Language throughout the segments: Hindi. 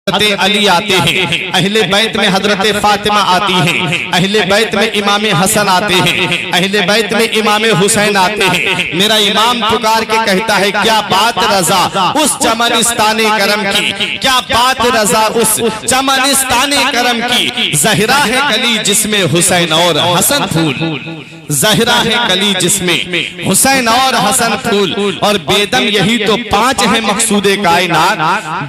अली आते हैं, अहले बैत में हजरत फातिमा आती हैं, अहले बैत में इमाम हसन आते हैं, अहले बैत में इमाम हुसैन आते हैं। मेरा इमाम पुकार के कहता है क्या बात रजा उस चमनिस्ताने करम की, क्या बात रजा उस चमनिस्ताने करम की। ज़हरा है कली जिसमें हुसैन और हसन फूल, ज़हरा है कली जिसमें हुसैन और हसन फूल। और बेदम यही तो पांच है मकसूदे कायनात,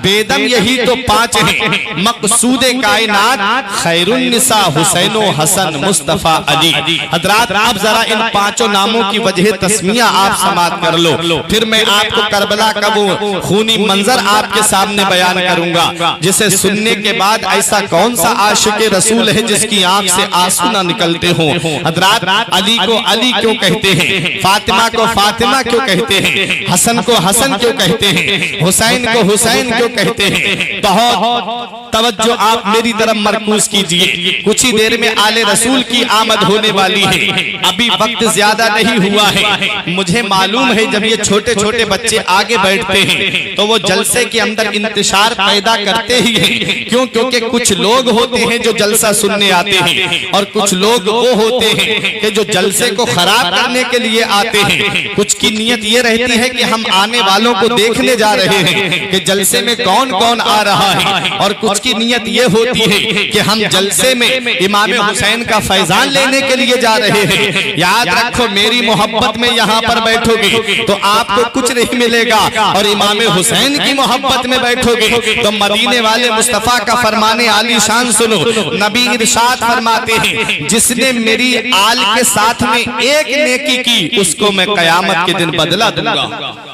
बेदम यही तो पांच है मकसूदे कायनात। खैरुन निसा हुसैनो हसन मुस्तफा अली। हजरात आप जरा इन पांचों नामों की वजह तस्मिया आप समाप्त कर लो, फिर मैं आपको करबला का वो खूनी मंजर आपके सामने बयान करूंगा, जिसे सुनने के बाद ऐसा कौन सा आशिक रसूल है जिसकी आंख से आंसू ना निकलते हो। हजरात अली को अली क्यों कहते हैं, फातिमा को फातिमा क्यों कहते हैं, हसन को हसन क्यों कहते हैं, हुसैन को हुसैन क्यों कहते हैं। बहुत तवज्जो आप मेरी तरफ मरकूज कीजिए। कुछ ही देर में आले रसूल की आमद होने वाली है, अभी वक्त ज्यादा नहीं हुआ है। मुझे मालूम है जब ये छोटे छोटे बच्चे आगे बैठते हैं तो वो जलसे के अंदर इंतशार पैदा करते ही हैं। क्यों? क्योंकि कुछ लोग होते हैं जो जलसा सुनने आते हैं और कुछ लोग वो होते हैं कि जो जलसे को खराब करने के लिए आते हैं। कुछ की नीयत ये रहती है कि हम आने वालों को देखने जा रहे हैं कि जलसे में कौन कौन आ रहा है, और कुछ की नीयत ये होती है कि हम जलसे में इमाम हुसैन का फैजान लेने के लिए जा रहे हैं। याद रखो मेरी मोहब्बत में यहाँ पर बैठोगे तो आपको कुछ नहीं मिलेगा, और इमाम हुसैन की मोहब्बत में बैठोगे तो मदीने वाले मुस्तफा का फरमाने आली शान सुनो। नबी इरशाद फरमाते हैं जिसने मेरी आल के साथ में एक नेकी की उसको मैं कयामत के दिन बदला दूंगा।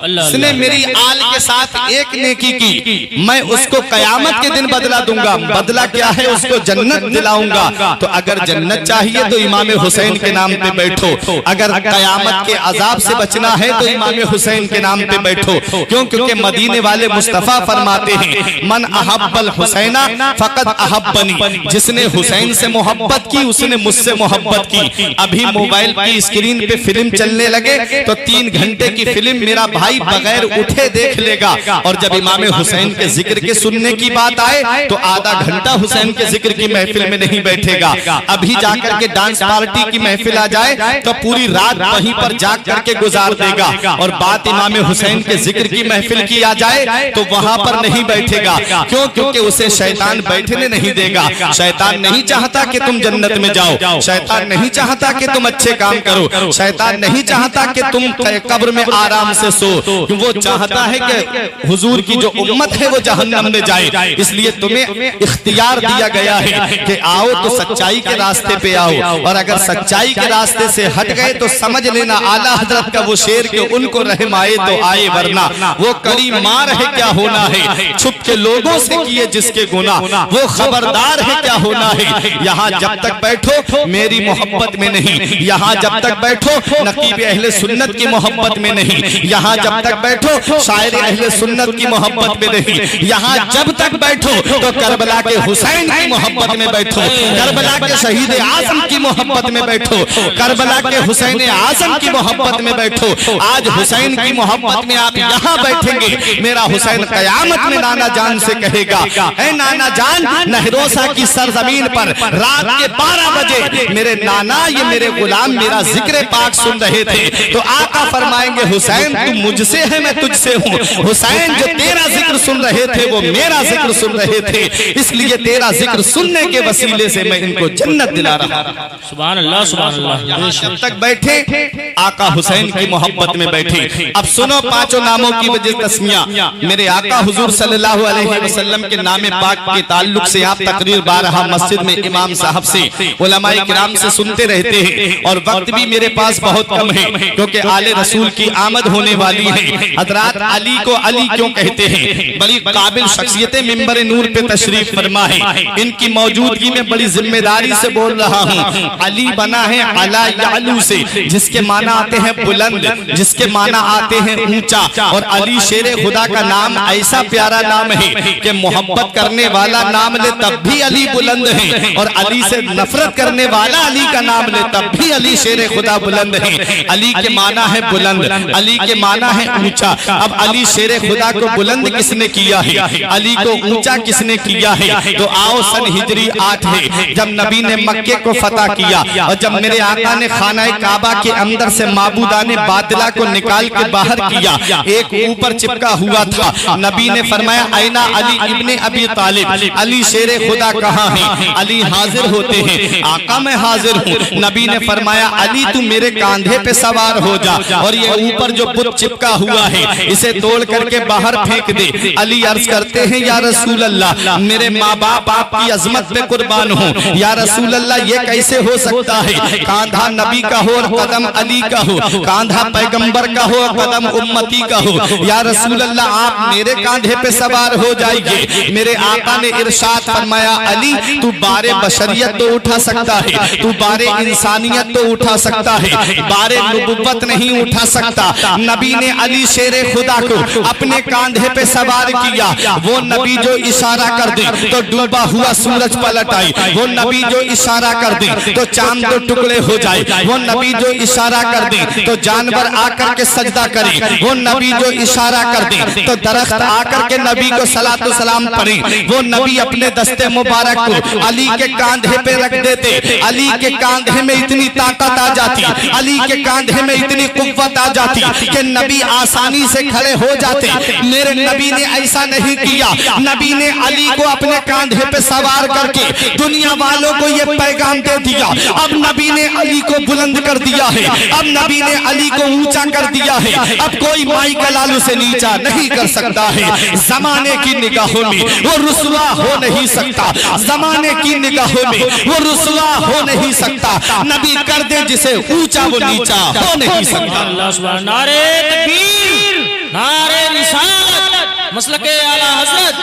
जिसने मेरी आल के साथ एक नेकी की मैं उसको कयामत के दिन बदला दूंगा। बदला क्या है? उसको जन्नत दिलाऊंगा। तो अगर जन्नत चाहिए तो इमाम हुसैन के नाम पे बैठो, अगर कयामत के अजाब से बचना है तो इमाम हुसैन के नाम पे बैठो। क्यों? क्योंकि मदीने वाले मुस्तफा फरमाते हैं मन अहब्बल हुसैना फकत अहब्बनी। जिसने हुसैन से मोहब्बत की उसने मुझसे मोहब्बत की। अभी मोबाइल की स्क्रीन पे फिल्म चलने लगे तो 3 घंटे की फिल्म मेरा भाई बगैर उठे देख लेगा, और जब इमाम हुसैन के जिक्र के सुनने की बात आए तो आधा घंटा हुसैन के जिक्र की महफिल में नहीं बैठेगा। अभी जाकर के डांस पार्टी की महफिल आ जाए तो पूरी रात वहीं पर जाग करके गुजार देगा, और बात इमाम हुसैन के जिक्र की महफिल की आ जाए तो वहां पर नहीं बैठेगा। क्यों? क्योंकि उसे शैतान बैठने नहीं देगा। शैतान नहीं चाहता कि तुम जन्नत में जाओ, शैतान नहीं चाहता कि तुम अच्छे काम करो, शैतान नहीं चाहता कि तुम कब्र में आराम से सो। वो चाहता है कि हुजूर की जो उम्मत है वो जहन्नम में जाए। इसलिए तुम्हें इख्तियार दिया गया है कि आओ तो सच्चाई के रास्ते पे आओ, और अगर सच्चाई के रास्ते से हट गए तो समझ लेना आला हजरत का वो शेर के उनको रहम आए तो आए वरना वो कड़ी मार है क्या होना है। छुप के लोगों से किए जिसके गुनाह वो खबरदार है क्या होना है। यहाँ जब तक बैठो मेरी मोहब्बत में नहीं, यहाँ जब तक बैठो नकीब अहले सुन्नत की मोहब्बत में नहीं, यहाँ जब तक बैठो शायर अहले सुन्नत की मोहब्बत में नहीं, यहाँ जब तक बैठो तो करबला के हुसैन की मोहब्बत में बैठो, करबला के शहीद आजम की मोहब्बत में बैठो, करबला के हुसैन आजम की मोहब्बत में बैठो। आज हुसैन की मोहब्बत में आप यहाँ बैठेंगे, मेरा हुसैन कयामत में नाना जान से कहेगा ऐ नाना जान नहरोसा की सरजमीन पर रात के 12 बजे मेरे नाना ये मेरे गुलाम मेरा जिक्र पाक सुन रहे थे। तो आका फरमाएंगे हुसैन तू मुझसे है मैं तुझसे हूँ। हुसैन जो तेरा जिक्र सुन रहे थे वो मेरा जिक्र सुन रहे थे, इसलिए तेरा जिक्र सुनने के वसीले से मैं इनको जन्नत दिला रहा हूँ। सुभान अल्लाह सुभान अल्लाह। जब तक बैठे आका हुसैन की मोहब्बत में बैठे। अब सुनो पांचों नामों की वजह तस्मिया। मेरे आका हुजूर सल्लल्लाहु अलैहि वसल्लम के नाम पाक के ताल्लुक से आप तकरीर बारहा मस्जिद में इमाम साहब से उलमाए किराम से सुनते रहते हैं, और वक्त भी मेरे पास बहुत कम है क्योंकि आले रसूल की आमद होने वाली है। हजरात अली को अली क्यों कहते हैं? बड़ी काबिल शख्सियतें मिंबर नूर पे तशरीफ फरमा है, इनकी मौजूदगी में बड़ी जिम्मेदारी से बोल रहा हूँ। अली बना है अला यालू से, जिसके माना आते हैं बुलंद, जिसके माना आते हैं ऊंचा, और अली शेर खुदा का नाम ऐसा प्यारा नाम है कि मोहब्बत करने वाला नाम ले तब भी अली बुलंद है, और अली से नफरत करने वाला अली का नाम ले तब भी अली शेर खुदा बुलंद है। अली के माना है बुलंद, अली के माना है ऊंचा। अब अली शेर खुदा को बुलंद किसने किया है, अली को ऊंचा किसने किसने किया है? तो आओ सन हिजरी 8 है जब नबी ने मक्के को फतह किया और जब मेरे आका ने खाना काबा के अंदर से माबूदाने बातिला को निकाल के बाहर किया, एक ऊपर चिपका हुआ था। नबी ने फरमाया ऐना अली इब्ने अबी तालिब, अली शेरे खुदा कहाँ है? अली हाजिर होते हैं। आका मैं हाजिर हूँ। नबी ने फरमाया अली तू मेरे कांधे पे सवार हो जा और ये ऊपर जो बुत चिपका हुआ है इसे तोड़ करके बाहर फेंक दे। अली अर्ज करते हैं या रसूल अल्लाह, मेरे माँ बाप आपकी अजमत पे कुर्बान हो। या रसूल अल्लाह ये कैसे हो सकता है? कांधा नबी का हो और कदम अली का हो, कांधा पैगंबर का हो और कदम उम्मती का हो। या रसूल अल्लाह आप मेरे कांधे पे सवार हो जाइए। मेरे आका ने इरशाद फरमाया अली तू बारे बशरियत तो उठा सकता है, तू बारे इंसानियत तो उठा सकता है, बारे नबुव्वत नहीं उठा सकता। नबी ने अली शेरे खुदा को अपने कांधे पे सवार किया। वो नबी जो इशारा कर दे तो डूबा हुआ सूरज पलट आई, वो नबी जो इशारा कर दे तो चांद दो टुकड़े हो जाए, वो नबी जो इशारा कर दे तो जानवर आकर के सजदा करे, वो नबी जो इशारा कर दे तो दरख्त आकर के नबी को सलातो सलाम पड़े। वो नबी अपने दस्ते मुबारक को अली के कांधे पे रख देते। अली के कांधे में इतनी ताकत आ जाती, अली के कांधे में इतनी कुव्वत आ जाती कि नबी आसानी से खड़े हो जाते। मेरे नबी ने ऐसा नहीं किया। नबी ने अली को अपने कांधे पे सवार करके दुनिया वालों को ये पैगाम दे दिया। अब नबी ने अली को बुलंद कर दिया है, अब नबी ने अली को ऊंचा कर दिया है। अब कोई माई का लालू से नीचा नहीं कर सकता है। जमाने की निगाहों में वो रुसवा हो नहीं सकता, जमाने की निगाहों में वो रुसवा हो नहीं सकता। नबी कर दे जिसे ऊंचा वो नीचा हो नहीं सकता। नारे तकबीर, नारे रिसालत, मसलके आला हज़रत।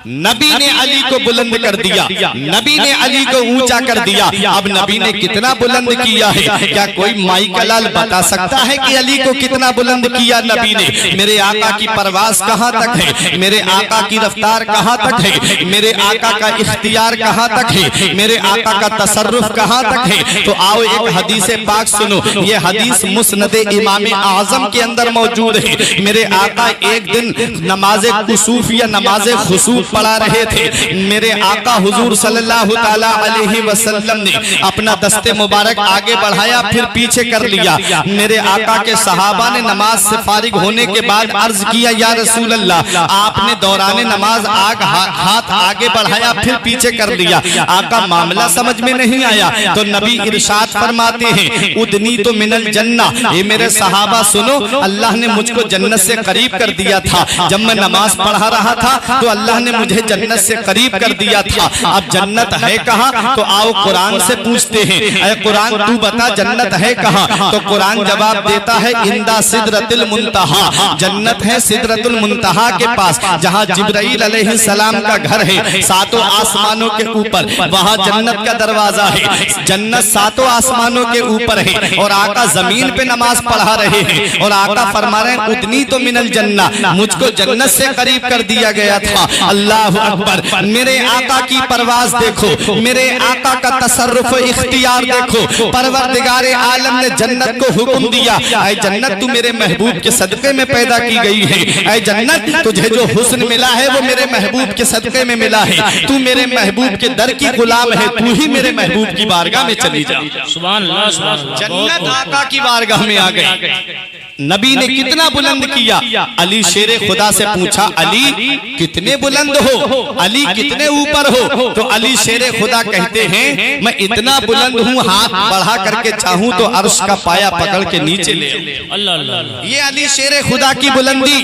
नबी ने अली को बुलंद कर दिया, नबी ने अली को ऊंचा कर दिया। अब नबी ने कितना बुलंद किया है? क्या कोई माई का लाल बता सकता है कि अली को कितना बुलंद किया नबी ने? मेरे आका की परवास कहाँ तक है? मेरे आका की रफ्तार कहाँ तक है? मेरे आका का इख्तियार कहाँ तक है? मेरे आका का तसर्रुफ कहाँ तक है? तो आओ एक हदीस पाक सुनो। ये हदीस मुस्नद इमाम आजम के अंदर मौजूद है। मेरे आका एक दिन नमाज कुसूफ या नमाज खुसूफ पढ़ा रहे थे। मेरे आका हुजूर सल्लल्लाहु ताला अलैहि वसल्लम ने अपना दस्ते मुबारक आगे बढ़ाया, फिर पीछे कर लिया। मेरे आका के सहाबा ने नमाज से फारिग होने के बाद अर्ज किया या रसूल अल्लाह, आपने दौराने नमाज हाथ आगे बढ़ाया फिर पीछे कर लिया, आका मामला समझ में नहीं आया। तो नबी इरशाद फरमाते हैं उदनी तो मिनल जन्ना, ये मेरे सहाबा सुनो, अल्लाह ने मुझको जन्नत से करीब कर दिया था। जब मैं नमाज पढ़ा रहा था तो अल्लाह ने मुझे जन्नत से करीब कर दिया था। अब जन्नत है कहाँ? तो आओ कुरान से पूछते हैं, अरे कुरान तू बता जन्नत है कहाँ? तो कुरान जवाब देता है इंदा सिदरतुल मुंतहा, जन्नत है सिदरतुल मुंतहा के पास, जहाँ जिब्राइल अलैहिस्सलाम का घर है, सातों आसमानों के ऊपर, वहाँ जन्नत का दरवाजा है। जन्नत सातों आसमानों के ऊपर है और आका जमीन पे नमाज पढ़ा रहे हैं और आका फरमा रहे हैं उतनी तो मिनल जन्ना, मुझको जन्नत से करीब कर दिया गया था। अल्लाह अकबर। मेरे आका की परवाज देखो, मेरे आका का तसर्रुफ इख्तियार देखो। परवरदिगार आलम ने जन्नत को हुक्म दिया, ऐ जन्नत तू मेरे महबूब के सदके में पैदा की गई है। ऐ जन्नत तुझे जो हुस्न मिला है वो मेरे महबूब के सदके में मिला है। तू मेरे महबूब के दर की गुलाम है, तू ही मेरे महबूब की बारगाह में चली जा। सुभान अल्लाह, सुभान अल्लाह। जन्नत आका की बारगाह में आ गई। नबी ने कितना बुलंद किया? अली शेरे खुदा से पूछा अली कितने बुलंद हो, अली कितने ऊपर हो? तो अली शेरे खुदा कहते हैं मैं इतना बुलंद हूँ, हाथ बढ़ा करके चाहूँ तो अर्श का पाया पकड़ के नीचे ले। अल्लाह अल्लाह। ये अली शेरे खुदा की बुलंदी।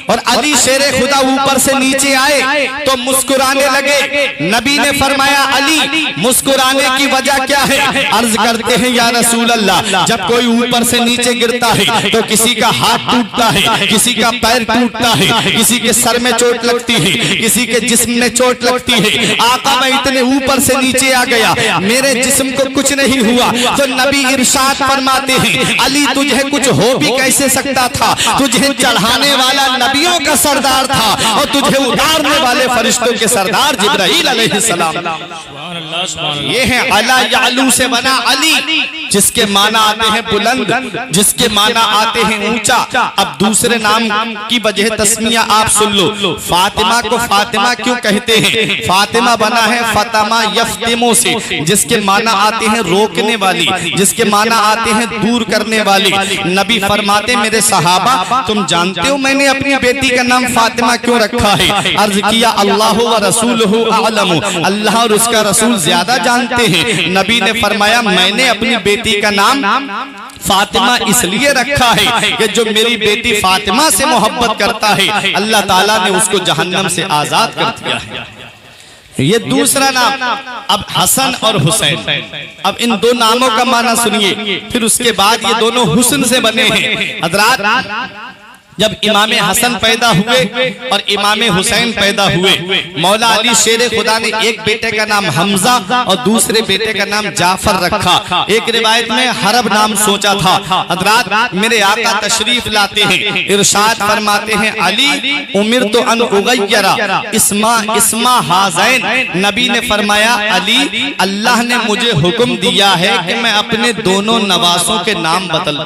और अली शेरे खुदा ऊपर से नीचे आए तो मुस्कुराने लगे। नबी ने फरमाया अली मुस्कुराने की वजह क्या है? अर्ज करते हैं या रसूल अल्लाह, जब कोई ऊपर से नीचे गिरता है तो किसी का हाथ टूटता है, किसी का पैर टूटता है, किसी के सर में चोट लगती है, किसी के जिस्म में चोट लगती है। आका मैं इतने ऊपर से नीचे आ गया, मेरे जिस्म को कुछ नहीं हुआ। तो नबी इरशाद फरमाते हैं अली तुझे कुछ हो भी कैसे सकता था? तुझे चढ़ाने वाला नबियों का सरदार था और तुझे उतारने वाले फरिश्तों के सरदार जिब्राइल अलैहिस्सलाम। ये है अला यालू से बना अली। जिसके माना आते हैं बुलंद, जिसके माना आते हैं ऊंचा। अब दूसरे नाम की वजह तस्मिया आप सुन लो। फातिमा को फातिमा क्यों कहते हैं? फातिमा बना है फतमा यफ्तिमो से, जिसके माना आते हैं रोकने वाली, जिसके माना आते हैं दूर करने वाली। नबी फरमाते मेरे सहाबा तुम जानते हो मैंने अपनी बेटी का नाम फातिमा क्यों रखा है? अर्ज किया अल्लाह व रसूलुहु आलम, अल्लाह और उसका रसूल ज्यादा जानते हैं। नबी ने फरमाया मैंने अपनी बेटी का नाम फातिमा इसलिए रखा है कि जो मेरी बेटी फातिमा से मोहब्बत करता है अल्लाह ताला ने उसको जहन्नम से आजाद कर दिया है। ये दूसरा नाम। अब हसन और हुसैन, अब इन दो नामों का माना सुनिए, फिर उसके बाद ये दोनों हुस्न से बने हैं। हजरात जब इमाम हसन पैदा हुए और इमाम हुसैन पैदा हुए, मौला अली शेर खुदा ने एक बेटे का नाम हमजा और दूसरे बेटे का नाम जाफर रखा। एक रिवायत में हरब नाम सोचा था। हजरात मेरे आका तशरीफ लाते हैं, इरशाद फरमाते हैं अली उमिर तो अन उगय्यरा इस्मा हाज़ैन। नबी ने फरमाया अली अल्लाह ने मुझे हुक्म दिया है कि मैं अपने दोनों नवासों के नाम बदल,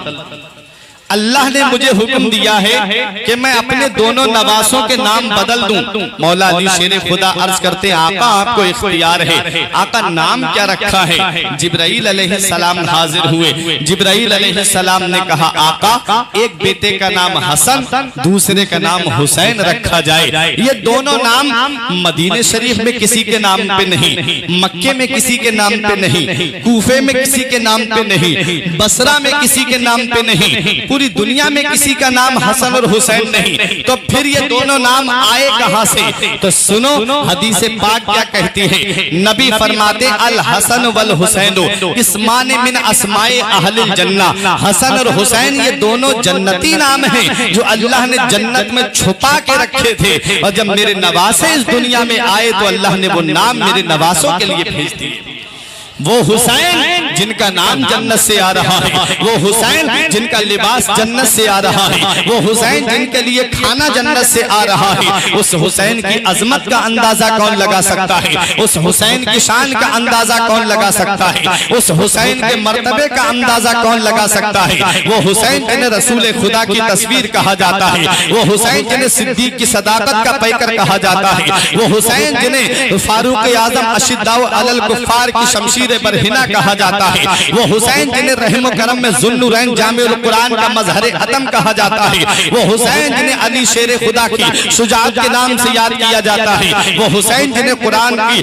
अल्लाह ने मुझे हुक्म दिया है कि मैं अपने दोनों नवासों के नाम बदल दूं। मौला अली शेर खुदा अर्ज करते हैं आका आपको इख्तियार है। आका नाम क्या रखा है? जिब्राइल अलैहिस्सलाम हाजिर हुए। जिब्राइल अलैहिस्सलाम ने कहा आका एक बेटे का नाम हसन, दूसरे का नाम हुसैन रखा जाए। ये दोनों नाम मदीने शरीफ में किसी के नाम पे नहीं, मक्के में किसी के नाम पे नहीं, कूफे में किसी के नाम पे नहीं, बसरा में किसी के नाम पे नहीं, पूरी दुनिया में किसी का नाम हसन और हुसैन नहीं। तो फिर ये दोनों नाम आए कहां से? तो सुनो हदीस पाक क्या कहती है। नबी फरमाते अल हसन वल हुसैन इस्मान मिन अस्माए अहलिल जन्नह। हसन और हुसैन ये दोनों जन्नती नाम हैं जो अल्लाह ने जन्नत में छुपा के रखे थे, और जब मेरे नवासे इस दुनिया में आए तो अल्लाह ने वो नाम मेरे नवासों के लिए भेज दिए। वो हुसैन जिनका नाम जन्नत से आ रहा है, वो हुसैन जिनका लिबास जन्नत से आ रहा है, वो हुसैन जिनके लिए खाना जन्नत से आ रहा है। उस हुसैन की अजमत का अंदाजा कौन लगा सकता है? उस हुसैन की शान का अंदाजा कौन लगा सकता है? उस हुसैन के मर्तबे का अंदाजा कौन लगा सकता है? वो हुसैन जिन्हें रसूल खुदा की तस्वीर कहा जाता है, वो हुसैन जिन्हें सिद्दीक की सदाकत का पैकर कहा जाता है, वो हुसैन जिन्हें फारूक आजम अशिद्दाउ अलल कुफ्फार की शमशीर बरहिना कहा जाता है, वो हुसैन जिन्हें रहम करम में ज़ुन्नुरैन जामिउल कुरान का मजहर अतम कहा जाता है, वो हुसैन जिन्हें अली शेर खुदा की शुजाअत के नाम से याद किया जाता है, वो हुसैन जिन्हें कुरान की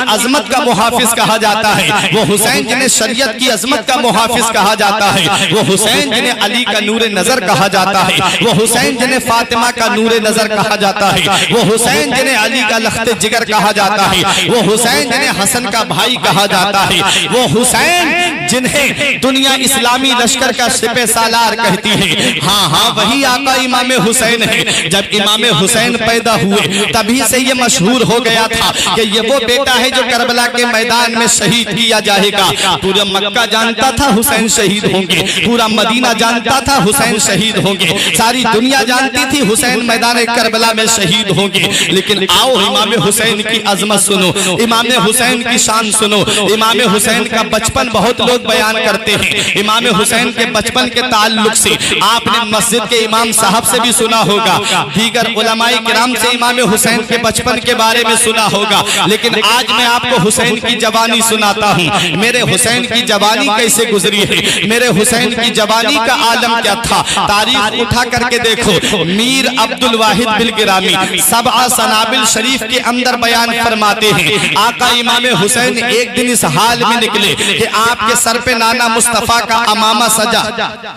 अजमत का मुहाफिज कहा जाता है, वो हुसैन जिन्हें शरीयत की अजमत का मुहाफिज कहा जाता है, वो हुसैन जिन्हें अली का नूर नजर कहा जाता है, वो हुसैन जिन्हें फातिमा का नूर नजर कहा जाता है, वो हुसैन जिन्हें अली का लख्त जिगर कहा जाता है, वो हुसैन जिन्हें हसन का भाई कहा जाता है, वो हुसैन जिन्हें दुनिया इस्लामी लश्कर का सिपह सालार कहती है। हाँ हाँ वही आका इमाम हुसैन है। जब इमाम हुसैन पैदा हुए तभी से ये मशहूर हो गया था कि ये वो बेटा है जो करबला के मैदान में शहीद किया जाएगा। पूरा मक्का जानता था हुसैन शहीद होंगे, पूरा मदीना जानता था हुसैन शहीद होंगे, सारी दुनिया जानती थी हुसैन मैदान करबला में शहीद होंगे। लेकिन आओ इमाम हुसैन की अजमत सुनो, इमाम हुसैन की शान सुनो। इमाम हुसैन का बचपन बहुत लोग बयान करते हैं। इमाम हुसैन के बचपन के ताल्लुक से आपने मस्जिद के इमाम साहब से भी सुना होगा, दीगर उलमाए किराम से इमाम हुसैन के बचपन के बारे में सुना होगा। लेकिन आज मैं आपको हुसैन की जवानी सुनाता हूँ। मेरे हुसैन की जवानी कैसे गुजरी है, मेरे हुसैन की जवानी का आलम क्या था। तारीख उठा करके देखो, मीर अब्दुल वाहिद बिल गिरामी सबआ सनाबिल शरीफ के अंदर बयान फरमाते हैं आका इमाम हुसैन एक दिन इस हाल में निकले कि आपके सर पे नाना मुस्तफा का अमामा सजा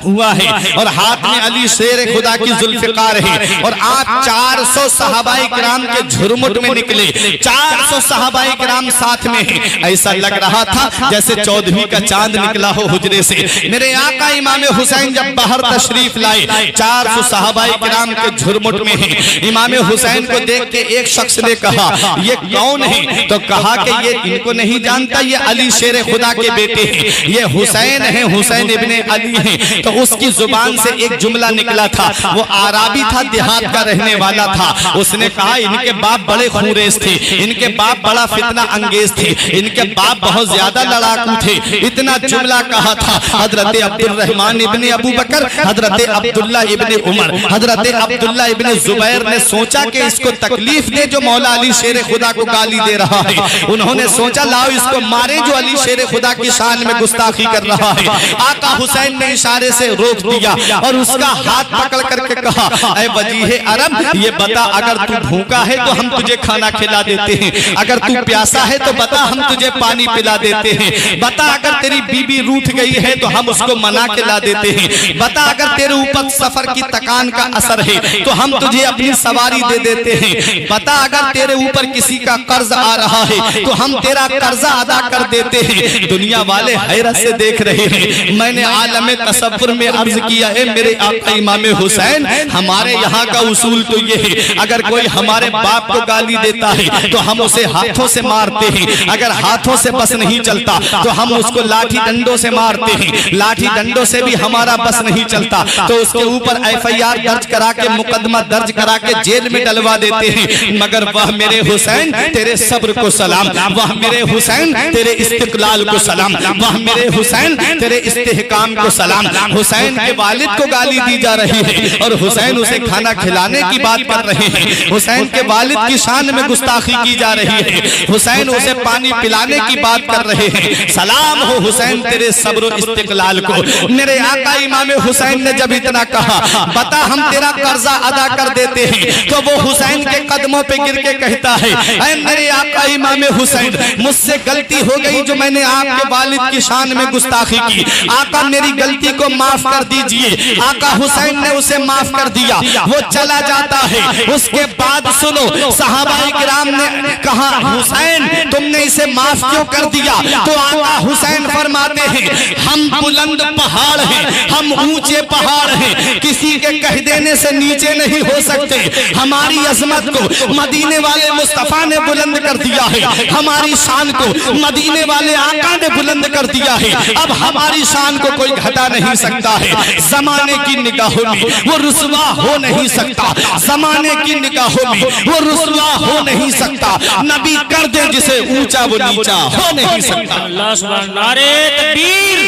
हुआ है और हाथ में अली शेर खुदा की जुल्फिकार है, और आप 400 सहाबाए किराम के झुरमुट में निकले, 400 सहाबाए किराम साथ में हैं। ऐसा लग रहा था जैसे 14वीं का चांद निकला हो हुजरे से। मेरे आका इमाम हुसैन जब बाहर तशरीफ लाए, 400 सहाबाए किराम के झुरमुट में हैं। इमाम हुसैन को देख के एक शख्स ने कहा ये कौन है? तो कहा कि ये इनको नहीं जानता, ये अली शेर खुदा के बेटे हैं, ये हुसैन है, हुसैन इब्ने अली हैं। तो उसकी जुबान से एक जुमला निकला था, वो आराबी था, देहात का रहने वाला था। उसने कहा इनके बाप बड़े खूरेस थे, इनके बाप बड़ा फितना अंगेज थे, इनके बाप बहुत ज्यादा लड़ाकू थे। इतना जुमला कहा था। हजरत अब्दुर्रहमान इब्ने अबू बकर, हजरत अब्दुल्ला इब्ने उमर, हजरत अब्दुल्ला इब्ने जुबैर ने सोचा कि इसको तकलीफ दे जो मौला अली शेर खुदा को गाली दे रहा है। उन्होंने सोचा लाओ इसको मारे जो अली शेर खुदा की शान में गुस्ताखी कर रहा है। आका हुसैन ने इशारे से रोक दिया और उसका हाथ पकड़ करके कहा, ऐ वजीहे अरब, ये बता अगर तू भूखा है तो हम तुझे खाना खिला देते हैं, अगर तू प्यासा है तो बता हम तुझे पानी पिला देते हैं, बता अगर तेरी बीबी रूठ गई है तो हम उसको मना के ला देते हैं, बता अगर तेरे ऊपर सफर की तकान का असर है तो हम तुझे अपनी सवारी दे देते हैं, बता अगर तेरे ऊपर किसी का कर्ज आ रहा है तो हम तेरा कर्जा अदा कर देते हैं। दुनिया वाले हैरत से देख रहे हैं। मैंने आलम तसव्वुर में अर्ज किया है मेरे आका इमाम हुसैन, हमारे यहाँ का उसूल तो ये है, अगर कोई हमारे बाप को गाली देता है तो हम उसे हाथों से मारते हैं, अगर हाथों से बस नहीं चलता तो हम उसको लाठी डंडों से मारते हैं, लाठी डंडों से भी हमारा बस नहीं चलता तो उसके ऊपर FIR दर्ज करा के मुकदमा दर्ज करा के जेल में डलवा देते हैं। मगर वह मेरे हुसैन तेरे सब्र को सलाम, वह मेरे हुसैन तेरे इस्तिकलाल को सलाम, वह मेरे हुसैन तेरे इस्तेहकाम को सलाम। हुसैन के वालिद को गाली दी जा रही है और हुसैन उसे खाना खिलाने की बात कर रहे हैं। हुसैन के वालिद की शान में गुस्ताखी की जा रही है, हुसैन उसे पानी पिलाने की बात कर रहे हैं। सलाम हो हुसैन तेरे सब्र इस्तिकलाल को। मेरे आका इमाम हुसैन ने जब इतना कहा, बता हम तेरा कर्जा अदा कर देते हैं, तो वो हुसैन के कदमों पे गिर के कहता है, ऐ मेरे आका इमाम हुसैन, मुझसे गलती हो गई जो मैंने आपके वालिद की शान में गुस्ताखी की, आका मेरी गलती को माफ कर दीजिए। आका हुसैन ने उसे माफ कर दिया, वो चला जाता है। उसके बाद सुनो सहाबाए किराम ने कहा, हुसैन तुमने इसे माफ क्यों कर दिया? तो आका हुसैन फरमाते हैं, हम बुलंद पहाड़ हैं, हम ऊंचे पहाड़ हैं, किसी के कह देने से नीचे नहीं हो सकते। हमारी अजमत को मदीने वाले मुस्तफा ने बुलंद कर दिया है, हमारी शान को मदीने वाले आका ने बुलंद कर दिया है, अब हमारी शान को कोई घटा नहीं सकता है। जमाने की निगाहों में वो रुसवा हो नहीं सकता, जमाने की निगाहों में वो रुसवा हो नहीं सकता। नबी कर दे जिसे ऊंचा वो नीचा हो नहीं सकता। अल्लाह सुभान, नारे तकबीर,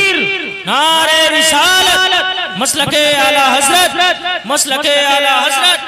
नारे रिसालत, मसलके आला हजरत, मसलके आला हजरत,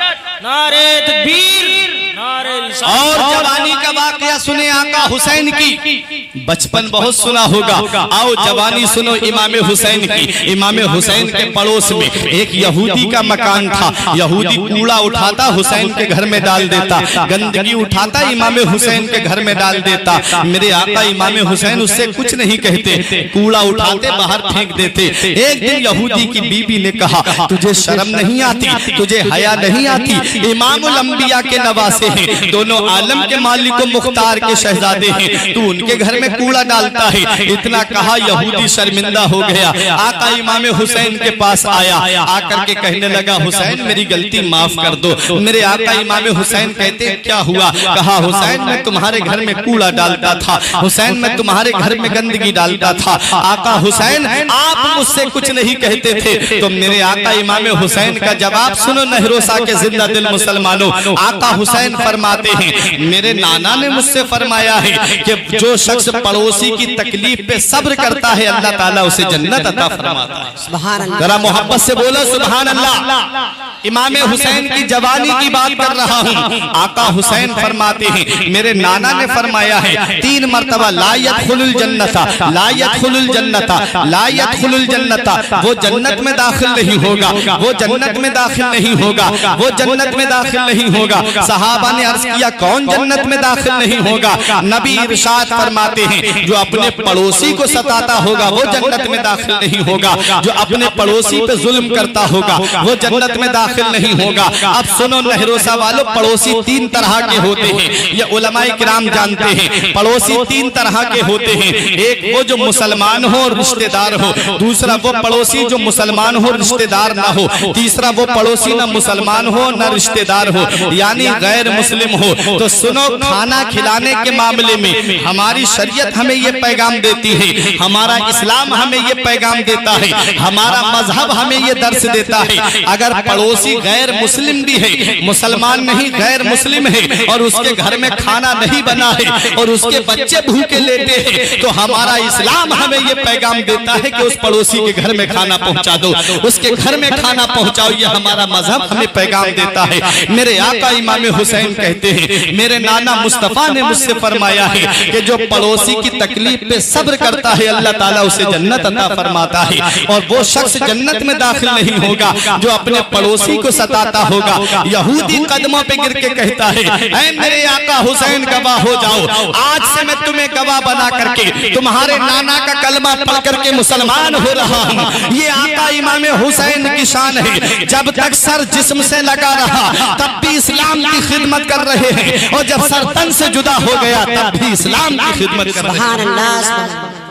नारे तकबीर, नारे रिसालत। और जवानी का वाकया सुने आका हुसैन की, बचपन बहुत सुना होगा, आओ जवानी सुनो इमाम हुसैन की। इमाम हुसैन के पड़ोस में एक यहूदी का मकान था। यहूदी कूड़ा उठाता हुसैन के घर में डाल देता, गंदगी उठाता इमाम हुसैन के घर में डाल देता। मेरे आका इमाम हुसैन उससे कुछ नहीं कहते, कूड़ा उठाते बाहर फेंक देते। एक दिन यहूदी की बीबी ने कहा, तुझे शर्म नहीं आती, तुझे हया नहीं आती? इमामुल अंबिया के नवासे हैं, दोनों आलम के मालिक मुख्तार के शहजादे हैं, तू उनके घर में कूड़ा डालता है। इतना कहा यहूदी शर्मिंदा हो गया। आका इमाम हुसैन के पास आया, आकर के कहने लगा, हुसैन मेरी गलती माफ कर दो। मेरे आका इमाम हुसैन कहते क्या हुआ? कहा, हुसैन मैं तुम्हारे घर में कूड़ा डालता था, हुसैन मैं तुम्हारे घर में गंदगी डालता था। आका हुसैन आप मुझसे कुछ नहीं कहते थे। तो मेरे आका इमाम हुसैन का जवाब सुनो नहरोसा के जिंदा दिल मुसलमानों। आका हुसैन फरमाते हैं, मेरे नाना ने मुझसे फरमाया है कि जो शख्स पड़ोसी की तकलीफ पे सब्र करता है अल्लाह ताला उसे जन्नत अता फरमाता है। सुभान अल्लाह, जरा मोहब्बत से बोलो सुभान अल्लाह। इमाम हुसैन की जवानी की बात कर रहा हूँ। आका हुसैन फरमाते हैं, मेरे नाना ने फरमाया है 3 मरतबा, ला यदखुलुल जन्नता, ला यदखुलुल जन्नता, ला यदखुलुल जन्नता, वो जन्नत में दाखिल नहीं होगा, वो जन्नत में दाखिल नहीं होगा, वो जन्नत में दाखिल नहीं होगा। सहाबा ने अर्ज किया, कौन जन्नत में दाखिल नहीं होगा? नबी इरशाद फरमाते हैं, जो अपने पड़ोसी को सताता होगा वो जन्नत में दाखिल नहीं होगा, जो अपने पड़ोसी पे जुल्म करता होगा वो जन्नत में दाखिल नहीं होगा। अब सुनो नहरोसा वालों, पड़ोसी 3 तरह के होते हैं, ये उलमाए किराम जानते हैं। पड़ोसी 3 तरह के होते हैं, एक वो जो मुसलमान हो रिश्तेदार हो, दूसरा वो पड़ोसी जो मुसलमान हो रिश्तेदार ना हो, तीसरा वो पड़ोसी ना मुसलमान हो ना रिश्तेदार हो, यानी गैर मुस्लिम हो। तो सुनो सुनो, खाना खिलाने के मामले में हमारी शरीयत हमें ये पैगाम देती है, हमारा इस्लाम हमें ये पैगाम देता है, हमारा मजहब हमें ये दर्श देता है। अगर पड़ोसी गैर मुस्लिम भी है, मुसलमान नहीं गैर मुस्लिम है, और उसके घर में खाना नहीं बना है और उसके बच्चे भूखे लेटे हैं, तो हमारा इस्लाम हमें ये पैगाम देता है कि उस पड़ोसी के घर में खाना पहुंचा दो, उसके घर में खाना पहुंचाओ। ये हमारा मजहब हमें पैगाम देता है। मेरे आका इमाम हुसैन कहते हैं, मेरे नाना मुस्तफा ने मुझसे फरमाया है कि जो पड़ोसी की तकलीफ पे सब्र करता है, अल्लाह ताला उसे जन्नत अता फरमाता है। और वो शख्स जन्नत में दाखिल नहीं होगा जो अपने पड़ोसी को सताता होगा। यहूदी कदमों पे गिर के कहता है, ऐ मेरे आका हुसैन गवाह हो जाओ, आज से मैं तुम्हें गवाह बना करके तुम्हारे नाना का कलमा पढ़ करके मुसलमान हो रहा हूँ। ये आका इमाम हुसैन की शान है। जब तक सर जिस्म से लगा रहा तब भी इस्लाम की खिदमत कर रहे हैं, और जब सर तन से जुदा हो गया तब भी इस्लाम की खिदमत कर रहे हैं।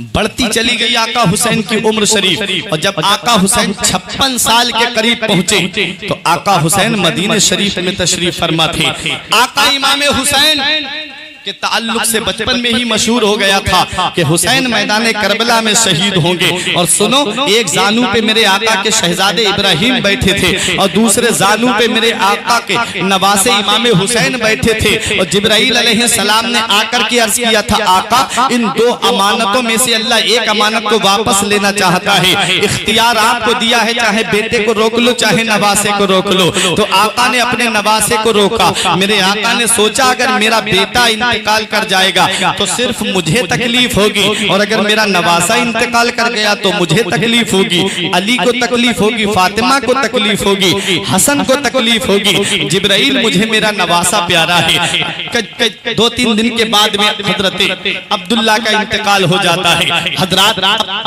बढ़ती चली गई आका हुसैन की उम्र शरीफ, और जब आका हुसैन 56 साल के करीब पहुंचे तो आका हुसैन मदीने शरीफ में तशरीफ फरमा थे। आका इमाम हुसैन के ताल्लुक से बचपन में ही मशहूर हो गया था कि हुसैन मैदान करबला में शहीद होंगे। और सुनो, एक जानू पे मेरे आका के शहजादे इब्राहिम बैठे थे और दूसरे जानू पे मेरे आका के नवासे इमाम हुसैन बैठे थे। और जिब्राइल अलैहिस्सलाम ने आकर के अर्ज किया था, आका इन दो अमानतों में से अल्लाह एक अमानत को वापस लेना चाहता है, इख्तियार आपको दिया है, चाहे बेटे को रोक लो चाहे नवासे को रोक लो। तो आका ने अपने नवासे को रोका। मेरे आका ने सोचा अगर मेरा बेटा इंतकाल कर जाएगा तो सिर्फ मुझे तकलीफ होगी, और अगर मेरा नवासा इंतकाल कर गया तो मुझे तकलीफ होगी, अली को तकलीफ होगी, फातिमा को तकलीफ होगी, हसन को तकलीफ होगी। जिब्राइल मुझे मेरा नवासा प्यारा है। 2-3 दिन के बाद में हजरत अब्दुल्ला का इंतकाल हो जाता है। हजरात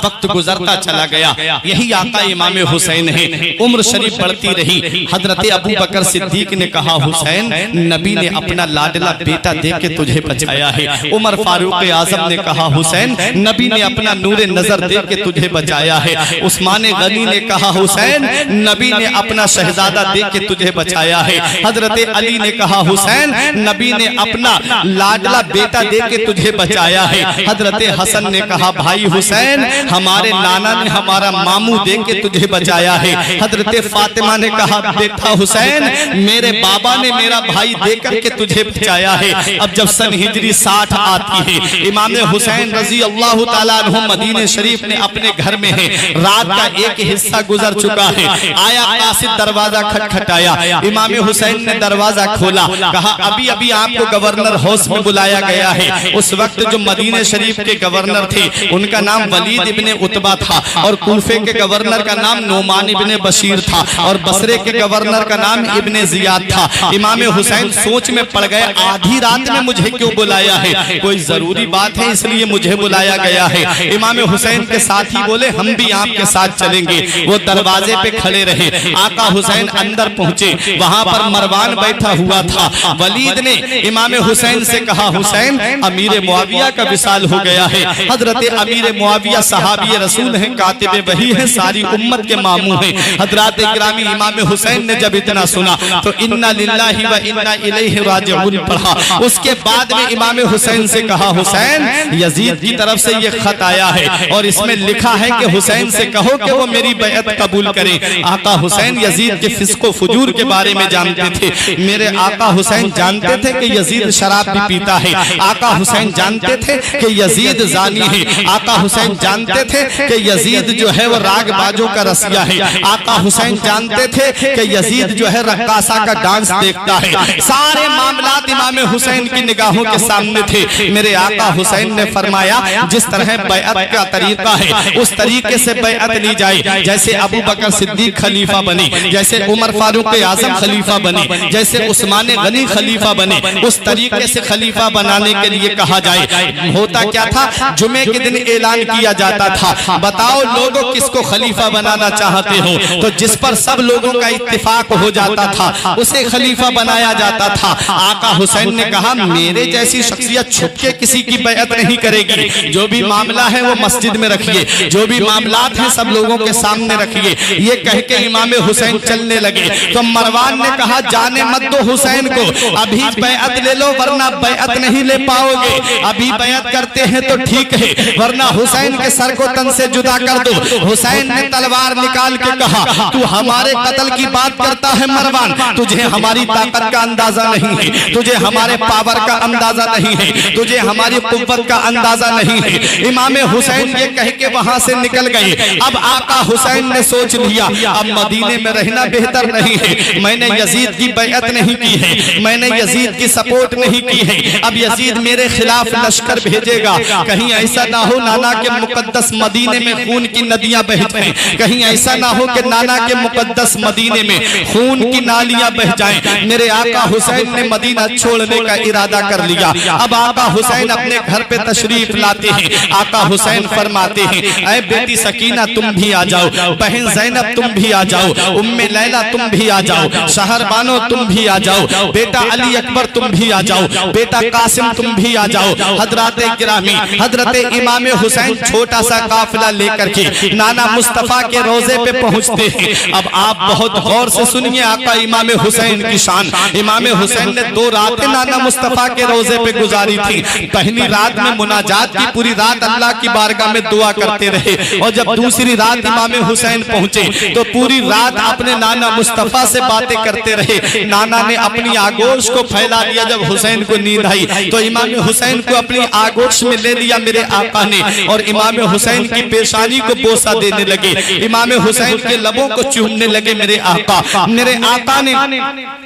वक्त गुजरता चला गया, यही आका इमाम हुसैन है। उम्र शरीफ बढ़ती रही। हजरत अबू बकर सिद्दीक ने कहा, हुसैन नबी ने अपना लाडला बेटा दे के तुझे बचाया है। उमर फारूक आजम ने कहा, हुसैन नबी ने अपना नूरे नजर दे के तुझे बचाया है। उस्मान गनी ने कहा, हुसैन नबी ने अपना शहजादा दे के तुझे बचाया है। हजरत अली ने कहा, हुसैन नबी ने अपना लाडला बेटा दे के तुझे बचाया है। हजरत हसन ने कहा, भाई हुसैन हमारे नाना ने हमारा मामू दे के तुझे बचाया है। हजरत फातिमा ने कहा, बेटा हुसैन मेरे बाबा ने मेरा भाई दे करके तुझे बचाया है। अब जब सन हिजरी 60 आती है, इमाम हुसैन रजी अल्लाह ताला अन्हु मदीने शरीफ में अपने घर में है। रात का एक हिस्सा गुजर चुका है। आया कासिद, दरवाजा खटखटाया। इमाम हुसैन ने दरवाजा खोला, कहा अभी अभी आपको गवर्नर हाउस में बुलाया गया है। उस वक्त जो मदीने शरीफ के गवर्नर थे उनका नाम वलीद इब्ने उतबा था, और कूफे के गवर्नर का नाम नोमान इब्ने बशीर था, और बसरे के गवर्नर का नाम इब्ने जियाद था। इमाम हुसैन सोच में पड़ गए, आधी रात में मुझे क्यों बुलाया है? कोई जरूरी बात है इसलिए मुझे बुलाया गया है। इमाम हुसैन के साथी बोले, हम भी आपके साथ चलेंगे। वो दरवाजे पे खड़े रहे। आका हुसैन अंदर पहुंचे, वहां पर मरवान बैठा हुआ था। वलीद ने इमाम हुसैन से कहा, हुसैन अमीर मुआविया का विसाल हो गया है। हजरत अमीर मुआविया सहाबी रसूल हैं, कातिबे वही है, सारी उम्मत के मामू हैं। हजरत इकरामी इमाम हुसैन ने जब इतना सुना तो इन्ना लिल्लाहि व इन्ना इलैहि राजिऊन पढ़ा। उसके बाद में इमाम हुसैन से कहा, हुसैन यजीद की तरफ से ये खत आया है और इसमें लिखा है कि हुसैन से कहो कि वो मेरी बैअत कबूल करे। आका हुसैन यजीद के फिस्को फुजूर के बारे में जानते थे। मेरे आका हुसैन जानते थे कि यजीद शराब भी पीता है। आका हुसैन जानते थे कि यजीद जानी है। आका हुसैन जानते थे कि यजीद जो है वो राग बाजों का रसिया है। आका हुसैन जानते थे कि यजीद जो है रक्कासा का डांस देखता है। सारे मामलात इमाम हुसैन की निगाहों के सामने थे। मेरे आका हुसैन ने फरमाया, जिस तरह बैअत का तरीका है उस तरीके से बैअत ली जाए। जैसे अबू बकर सिद्दीक खलीफा बने, जैसे उमर फारूक आजम खलीफा बने, जैसे उस्मान गनी खलीफा बने, उस तरीके से खलीफा बनाने के लिए कहा जाए। होता क्या था, जुमे के दिन ऐलान किया जाता था, बताओ लोगों किसको खलीफा बनाना चाहते हो। तो जिस पर सब लोगों का इत्तिफाक हो जाता था उसे खलीफा बनाया जाता था। आका हुसैन हुसैन ने कहा मेरे जैसी शख्सियत छुप के किसी की बैअत नहीं करेगी, जो भी मामला है वो मस्जिद में रखिए, जो भी मामलात हैं सब लोगों के सामने रखिए। ये कह के इमाम हुसैन चलने लगे तो मरवान ने कहा जाने मत दो हुसैन को, अभी बैअत ले लो वरना बैअत नहीं ले पाओगे, अभी बैअत करते हैं तो ठीक है वरना हुसैन के सर को तन से जुदा कर दो। हुसैन ने तलवार निकाल के कहा तू हमारे कत्ल की बात करता है मरवान, तुझे हमारी ताकत का अंदाजा नहीं है, तुझे हमारे पावर का अंदाजा नहीं है, तुझे हमारी कुव्वत का अंदाजा नहीं है। इमाम हुसैन ये कह के वहां से निकल गए। अब आका हुसैन ने सोच लिया अब मदीने में रहना बेहतर नहीं है, मैंने यजीद की बैअत नहीं की है, मैंने यजीद की सपोर्ट नहीं की है, अब यजीद मेरे खिलाफ लश्कर भेजेगा, कहीं ऐसा ना हो नाना के मुकद्दस मदीने में खून की नदियां बह जाएं, कहीं ऐसा ना हो कि नाना के मुकद्दस मदीने में खून की नालियां बह जाएं। मेरे आका हुसैन ने मदीना छोड़ने का इरादा कर लिया। अब आका हुसैन अपने घर पे तशरीफ लाते हैं। आका हुसैन फरमाते हैं ऐ बेटी सकीना तुम भी आ जाओ, बहन ज़ैनब तुम भी आ जाओ, उम्मे लैला तुम भी आ जाओ, शहर बानो तुम भी आ जाओ, बेटा अली अकबर तुम भी आ जाओ, बेटा कासिम तुम भी आ जाओ। हजरत गिरामी हजरत इमाम हुसैन छोटा सा काफिला लेकर के नाना मुस्तफा के रोजे पे पहुंचते हैं। अब आप बहुत गौर से सुनिए आका इमाम हुसैन की शान। इमाम हुसैन ने 2 रातें नाना मुस्तफा के रोजे पे गुजारी थी। पहली रात में मुनाजात की, पूरी रात अल्लाह की बारगाह में दुआ करते रहे, और जब दूसरी रात इमाम हुसैन पहुंचे तो पूरी रात अपने नाना मुस्तफा से बातें करते रहे। नाना ने अपनी आगोश को फैला दिया। जब हुसैन को नींद आई तो इमाम हुसैन को अपनी आगोश में ले लिया मेरे आका ने, और इमाम हुसैन की पेशानी को बोसा देने लगे, इमाम हुसैन के लबों को चूमने लगे मेरे आका। मेरे आका ने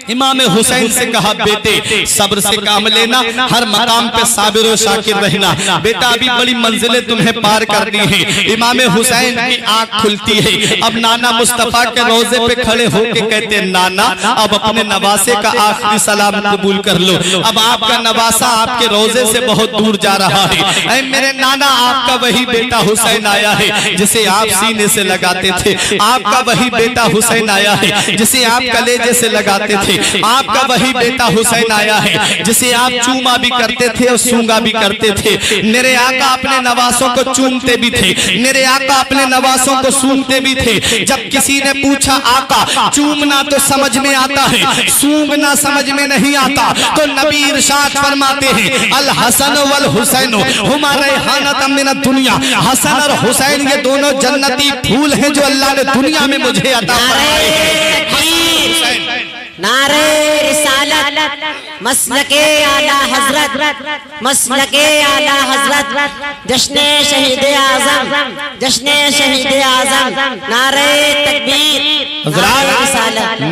इमाम हुसैन से कहा बेटे सब्र से काम लेना, हर मकाम पे साबिर और शाकिर रहना, बेटा अभी बड़ी मंजिलें तुम्हें पार करनी है। इमाम हुसैन की आंख खुलती है। अब नाना मुस्तफा के रोजे पे खड़े होके कहते नाना अब अपने नवासे का आखिरी सलाम कबूल कर लो, अब आपका नवासा आपके रोजे से बहुत दूर जा रहा है। ऐ मेरे नाना आपका वही बेटा हुसैन आया है जिसे आप सीने से लगाते थे, आपका वही बेटा हुसैन आया है जिसे आप कलेजे से लगाते थे, आपका वही बेटा हुसैन आया है जिसे आप चूमा भी करते थे और सूंगा भी करते थे। मेरे आका अपने नवासों को चूमते भी थे, मेरे आका अपने नवासों को सूंघते भी थे। जब किसी ने पूछा आका चूमना तो समझ में आता है, सूंघना समझ में नहीं आता, तो नबी इरशाद फरमाते हैं अल हसन वल हुसैन हुमा रैहानतम मिन दुनिया। हसन और हुसैन ये दोनों जन्नती फूल हैं जो अल्लाह ने दुनिया में मुझे अता फरमाए। नारे रिसालत मसलके आला हजरत, मसलके आला हजरत, जश्ने शहीद आजम, जश्ने शहीद आजम, नारे तकबीर।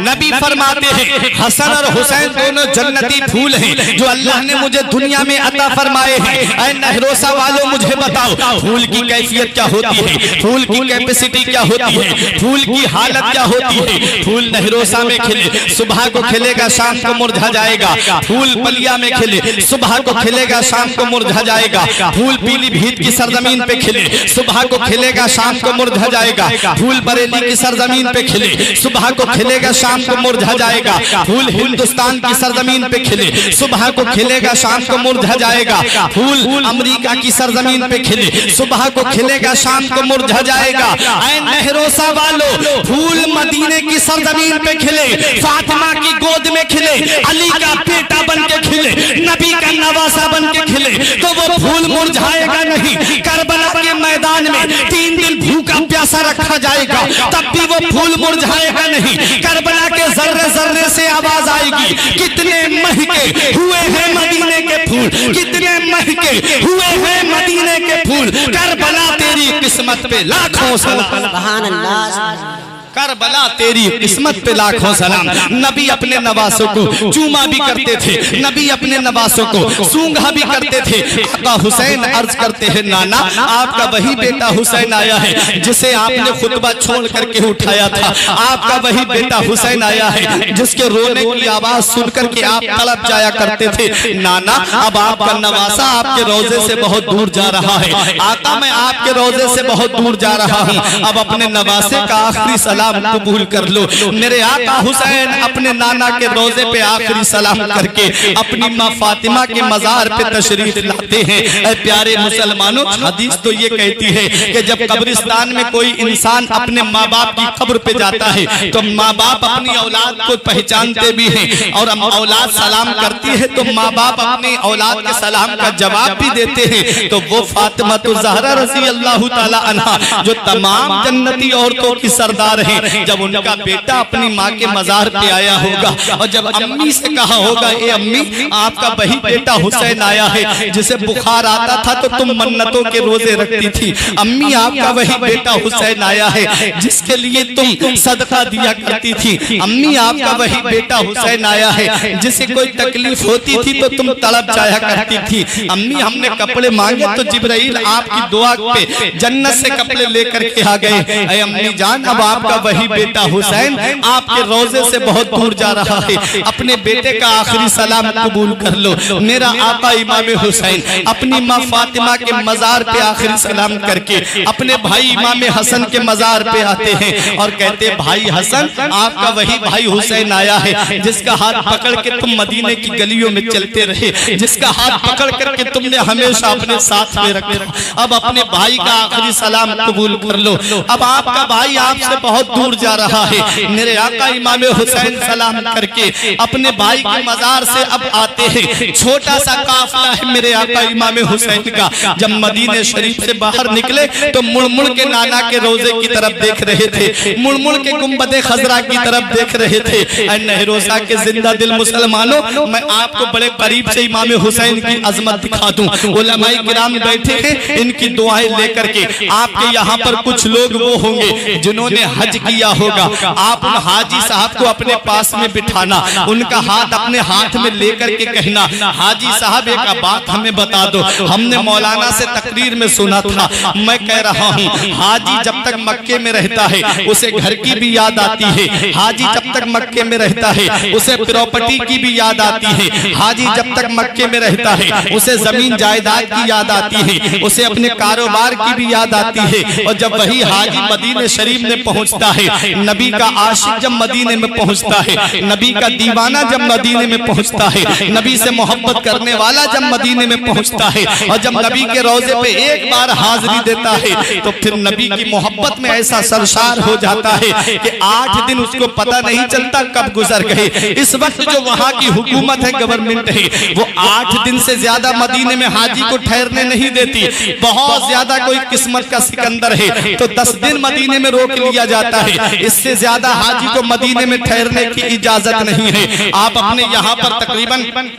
नबी फरमाते हैं हसन और हुसैन दोनों जन्नती फूल हैं जो अल्लाह ने मुझे दुनिया में अता फरमाए हैं। ऐ नहरोसा वालों मुझे बताओ फूल की कैफियत क्या होती है, फूल की कैपेसिटी क्या होती है, फूल की हालत क्या होती है। फूल नहरोसा में खिले सुबह को खिलेगा शाम को मुरझा जाएगा, फूल पलिया में खिले सुबह को खिलेगा शाम को मुरझा जाएगा, फूल पीलीभीत की सरजमीन पे खिले सुबह को खिलेगा शाम को मुरझा जाएगा, फूल बरेली की सरजमीन पे खिले सुबह को खिलेगा शाम को मुरझा जाएगा, फूल हिंदुस्तान की सरजमीन पे खिले सुबह को खिलेगा शाम को मुरझा जाएगा, फूल अमेरिका की सरजमीन पे खिले सुबह को खिलेगा शाम को मुरझा जाएगा। ऐ नहरोसा वालों फूल मदीने की सरजमीन पे खिले, फातिमा की गोद में खिले, अली का बेटा बन के खिले, नबी का नवासा बन के खिले, तो वो फूल मुरझाएगा नहीं। करबला के मैदान में 3 दिन भूखा प्यासा रखा जाएगा तब भी वो फूल मुरझाएगा नहीं। करबला के जर्रे जर्रे से आवाज आएगी कितने महके हुए हैं मदीने के फूल, कितने महके हुए हैं मदीने के फूल। करबला तेरी किस्मत पे लाखों सलाम, सुभान अल्लाह। करबला तेरी किस्मत पे लाखों सलाम। नबी अपने नवासों को चूमा भी करते थे, नबी अपने नवासों को सूंघा भी करते थे। आका हुसैन अर्ज करते हैं नाना आपका वही बेटा हुसैन आया है जिसे आपने खुतबा छोड़ करके उठाया था, आपका वही बेटा हुसैन आया है जिसके रोने की आवाज सुनकर के आप तड़प जाया करते थे। नाना अब आपका नवासा आपके रोजे से बहुत दूर जा रहा है। आका मैं आपके रोजे से बहुत दूर जा रहा हूँ, अब अपने नवासे का आखिरी सलाम सलाम कबूल कर लो। मेरे आका हुसैन अपने नाना के रोजे पे आखिरी सलाम करके अपनी माँ फातिमा के मजार पे तशरीफ लाते हैं। ऐ प्यारे मुसलमानों, हदीस तो ये कहती है कि जब कब्रिस्तान में कोई इंसान अपने माँ बाप की कब्र पे जाता है तो माँ बाप अपनी औलाद को पहचानते भी हैं और औलाद सलाम करती है तो माँ बाप अपनी औलाद के सलाम का जवाब भी देते हैं। तो वो फातिमा तो ज़हरा रज़ी अल्लाह ताला अन्हा जो तमाम जन्नती औरतों की सरदार हैं, जब उनका बेटा अपनी माँ के मजार पे आया होगा और जब अम्मी से कहा होगा, ए अम्मी आपका वही बेटा हुसैन आया है जिसे बुखार आता था तो तुम मन्नतों के रोजे रखती थी, अम्मी आपका वही बेटा हुसैन आया है जिसके लिए तुम सदका दिया करती थी, अम्मी आपका वही बेटा हुसैन आया है जिसे कोई तकलीफ होती थी तो तुम तड़प जाया करती थी, अम्मी हमने कपड़े मांगे तो जिब्राइल आपकी दुआ पे जन्नत से कपड़े लेकर के आ गए। ऐ अम्मी जान, अब आपका वही बेटा हुसैन आपके रोजे से बहुत दूर जा रहा है, अपने बेटे का आखिरी सलाम कबूल कर लो। मेरा आका इमाम हुसैन अपनी माँ फातिमा के मजार पे आखिरी सलाम करके अपने भाई इमाम हसन के मजार पे आते हैं और कहते हैं, भाई हसन आपका वही भाई हुसैन आया है जिसका हाथ पकड़ के तुम मदीने की गलियों में चलते रहे, जिसका हाथ पकड़ करके तुमने हमेशा अपने साथ में रखा, अब अपने भाई का आखिरी सलाम कबूल कर लो। अब आपका भाई आपसे बहुत दूर जा रहा है। मेरे आका इमाम हुसैन सलाम करके अपने भाई के मजार से अब आते हैं। छोटा सा काफिला है मेरे आका इमाम हुसैन का। जब मदीने शरीफ से बाहर निकले तो मुड़ मुड़ के नाना के रोजे की तरफ देख रहे थे, मुड़ मुड़ के गुंबदे खजरा की तरफ देख रहे थे। नहरोजा के जिंदा दिल मुसलमानों, मैं आपको बड़े करीब से इमाम हुसैन की अजमत दिखा दूं। उलमाए किराम बैठे हैं, इनकी दुआएं लेकर के आपके यहाँ पर कुछ लोग वो होंगे जिन्होंने हज किया होगा। आप उन हाजी साहब को अपने पास में बिठाना, उनका हाथ अपने हाथ में लेकर के कहना, हाजी साहब एक बात हमें बता दो, हमने मौलाना से तकरीर में सुना था, मैं कह रहा हूँ हाजी जब तक मक्के में रहता है उसे घर की भी याद आती है, हाजी जब तक मक्के में रहता है उसे प्रॉपर्टी की भी याद आती है, हाजी जब तक मक्के में रहता है उसे जमीन जायदाद की याद आती है, उसे अपने कारोबार की भी याद आती है। और जब वही हाजी मदीने शरीफ में पहुंचता है, नबी का आशिक जब मदीने में पहुंचता है, नबी का दीवाना जब मदीने में पहुंचता है, नबी से मोहब्बत करने वाला जब मदीने में पहुंचता है और जब नबी के रोजे पे एक बार हाजिरी देता है तो फिर नबी की मोहब्बत में ऐसा सरशार हो जाता है कि 8 दिन उसको पता नहीं चलता कब गुजर गए। इस वक्त जो वहाँ की हुकूमत है, गवर्नमेंट है, वो 8 दिन से ज्यादा मदीने में हाजी को ठहरने नहीं देती। बहुत ज्यादा कोई किस्मत का सिकंदर है तो 10 दिन मदीने में रोक लिया जाता है, इससे ज्यादा हाजी को मदीने में ठहरने की इजाजत नहीं है। आप अपने यहाँ पर तकरीबन